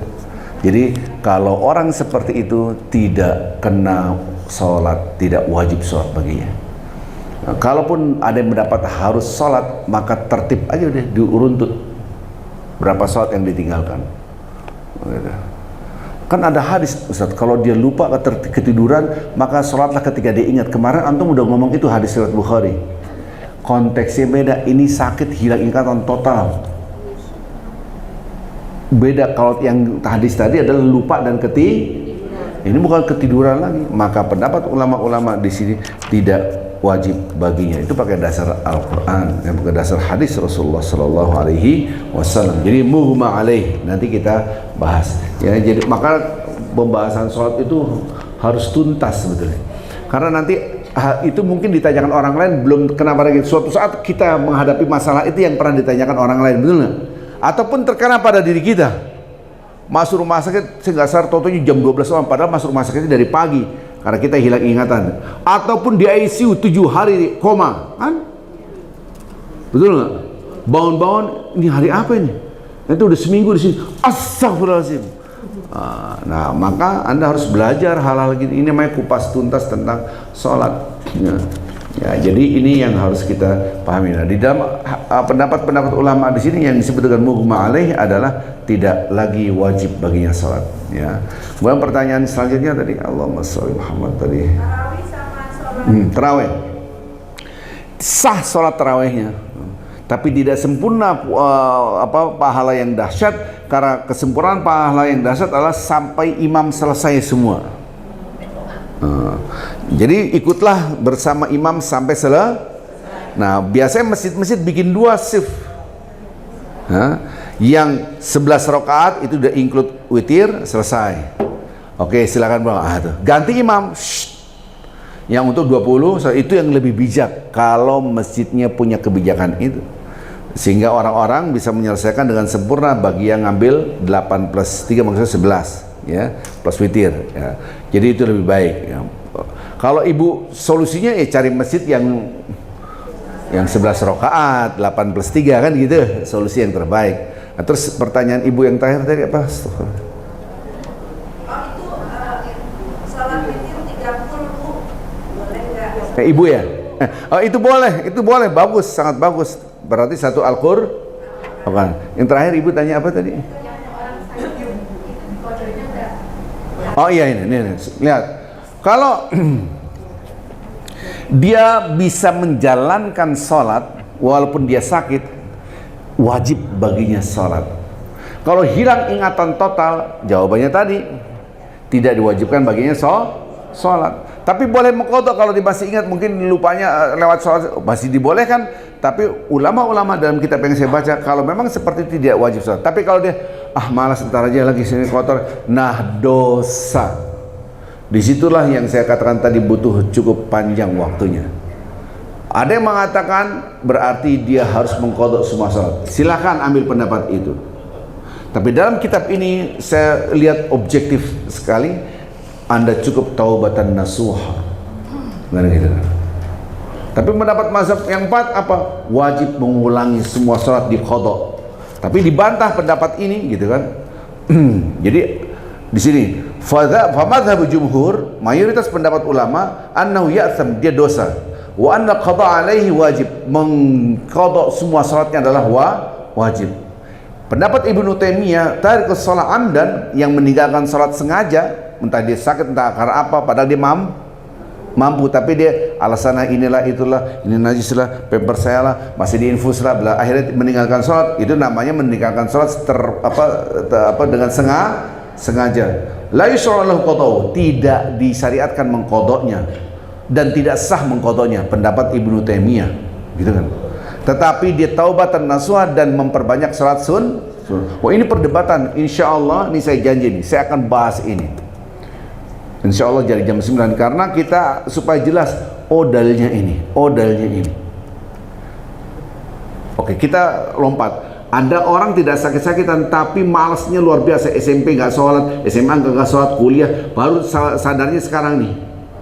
Jadi kalau orang seperti itu tidak kena sholat, tidak wajib sholat baginya. Nah, kalaupun ada yang mendapat harus sholat, maka tertib aja deh, diuruntut berapa sholat yang ditinggalkan. Kan ada hadis, Ustaz, kalau dia lupa ketiduran, maka sholatlah ketika dia ingat. Kemarin antum udah ngomong itu hadis riwayat Bukhari. Konteksnya beda, ini sakit hilang ingatan total. Beda, kalau yang hadis tadi adalah lupa dan ini bukan ketiduran lagi. Maka pendapat ulama-ulama di sini tidak wajib baginya. Itu pakai dasar Al-Quran, pakai dasar hadis Rasulullah Sallallahu Alaihi Wasallam. Jadi mughma alaih, nanti kita bahas. Ya, jadi maka pembahasan sholat itu harus tuntas sebetulnya. Karena nanti itu mungkin ditanyakan orang lain, belum kenapa lagi. Suatu saat kita menghadapi masalah itu yang pernah ditanyakan orang lain, betul nggak? Ataupun terkena pada diri kita. Masuk rumah sakit, saya nggak sadar, totonya jam 12 malam, padahal masuk rumah sakitnya dari pagi karena kita hilang ingatan. Ataupun di ICU 7 hari koma, kan? Betul nggak? Bangun-bangun, ini hari apa ini? Itu udah seminggu di sini. Astagfirullahaladzim. Nah, maka Anda harus belajar hal-hal gini. Ini namanya kupas tuntas tentang sholat. Ya, jadi ini yang harus kita pahami. Nah, di dalam pendapat-pendapat ulama di sini yang disebut dengan mughma alaih adalah tidak lagi wajib baginya salat. Ya. Kemudian pertanyaan selanjutnya tadi, Allahumma sholli Muhammad tadi. Tarawih sama sholat. Tarawih. Sah salat tarawihnya. Tapi tidak sempurna pahala yang dahsyat, karena kesempurnaan pahala yang dahsyat adalah sampai imam selesai semua. Jadi ikutlah bersama imam sampai selesai. Nah, biasanya masjid-masjid bikin 2 shift. Yang 11 rakaat itu udah include witir, selesai. Oke, silakan Bang. Ganti imam. Yang untuk 20 itu yang lebih bijak kalau masjidnya punya kebijakan itu. Sehingga orang-orang bisa menyelesaikan dengan sempurna bagi yang ngambil 8 plus 3 maksudnya 11 ya, plus witir ya. Jadi itu lebih baik ya. Kalau ibu solusinya ya cari masjid yang 11 rakaat 8 plus 3 kan gitu, solusi yang terbaik. Nah, terus pertanyaan ibu yang terakhir tadi apa? Sholat witir 30 boleh nggak? Ibu ya? Oh, itu boleh, bagus, sangat bagus. Berarti satu Al-Qur'an. Yang terakhir ibu tanya apa tadi? Yang orang sakit itu kodenya nggak? Oh iya, ini. Lihat, kalau dia bisa menjalankan sholat walaupun dia sakit, wajib baginya sholat. Kalau hilang ingatan total, jawabannya tadi tidak diwajibkan baginya sholat. Tapi boleh mengqadha kalau dia masih ingat, mungkin lupanya lewat sholat, masih dibolehkan. Tapi ulama-ulama dalam kitab yang saya baca, kalau memang seperti itu tidak wajib sholat. Tapi kalau dia malas ntar aja lagi sini kotor, nah dosa. Disitulah yang saya katakan tadi butuh cukup panjang waktunya. Ada yang mengatakan berarti dia harus mengqadha semua sholat. Silakan ambil pendapat itu. Tapi dalam kitab ini saya lihat objektif sekali. Anda cukup taubatan nasuha. Nggak gitu kan? Tapi pendapat mazhab yang 4 apa? Wajib mengulangi semua sholat di qadha. Tapi dibantah pendapat ini gitu kan. Jadi di sini madhab jumhur, mayoritas pendapat ulama, annahu ya'tham, dia dosa, wa anna qadha alaihi wajib, mengqadha semua salatnya adalah wajib. Pendapat Ibnu Taimiyah, tarikus shalah amdan, yang meninggalkan salat sengaja, entah dia sakit entah karena apa, padahal dia mampu, tapi dia alasannya inilah itulah, ini najis lah, pemper saya lah, masih diinfus lah, akhirnya meninggalkan salat. Itu namanya meninggalkan salat dengan sengaja. La yushra'u lahu qadha, tidak disyariatkan mengqadhanya dan tidak sah mengqadhanya, pendapat Ibnu Taimiyah gitu kan. Tetapi dia taubatan nasuha dan memperbanyak salat Wah, ini perdebatan. Insyaallah ini saya janji nih, saya akan bahas ini. Insyaallah dari jam 9, karena kita supaya jelas dalilnya ini, dalilnya ini. Oke, kita lompat. Ada orang tidak sakit-sakitan tapi malasnya luar biasa, SMP nggak sholat, SMA nggak sholat, kuliah baru sadarnya sekarang nih.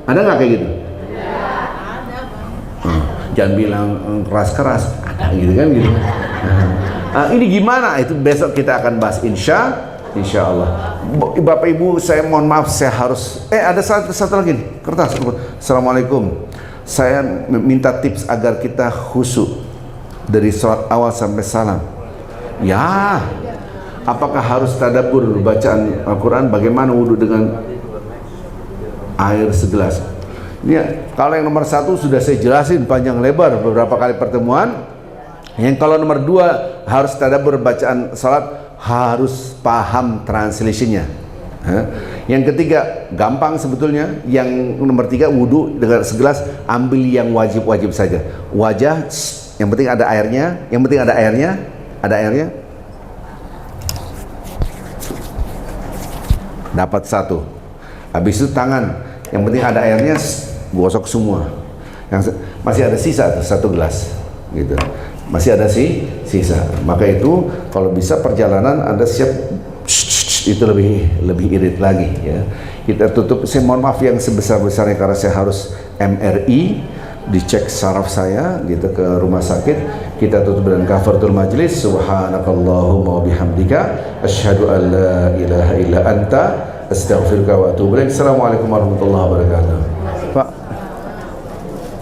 Ada nggak kayak gitu? jangan bilang keras-keras, gitu kan gitu. Ini gimana? Itu besok kita akan bahas insya Allah. Bapak Ibu, saya mohon maaf, saya harus ada satu lagi nih, kertas. Assalamualaikum. Saya minta tips agar kita khusyuk dari sholat awal sampai salam. Ya, apakah harus tadabbur bacaan Al-Quran? Bagaimana wudhu dengan air segelas? Ini kalau yang nomor 1 sudah saya jelasin panjang lebar beberapa kali pertemuan. Yang kalau nomor 2 harus tadabbur bacaan salat, harus paham translationnya. Yang ketiga gampang sebetulnya. Yang nomor 3 wudhu dengan segelas, ambil yang wajib-wajib saja. Wajah, yang penting ada airnya. Yang penting ada airnya. Ada airnya. Dapat 1. Habis itu tangan, yang penting ada airnya, gosok semua. Yang masih ada sisa tuh 1 gelas, gitu. Masih ada sisa. Maka itu kalau bisa perjalanan Anda siap, itu lebih irit lagi ya. Kita tutup. Saya mohon maaf yang sebesar-besarnya karena saya harus MRI, dicek saraf saya gitu ke rumah sakit. Kita tutup dengan kafaratul majlis. Subhanakallahumma wa bihamdika asyhadu an la ilaha illa anta astaghfiruka wa atubu ilaik. Assalamualaikum warahmatullahi wabarakatuh. Pak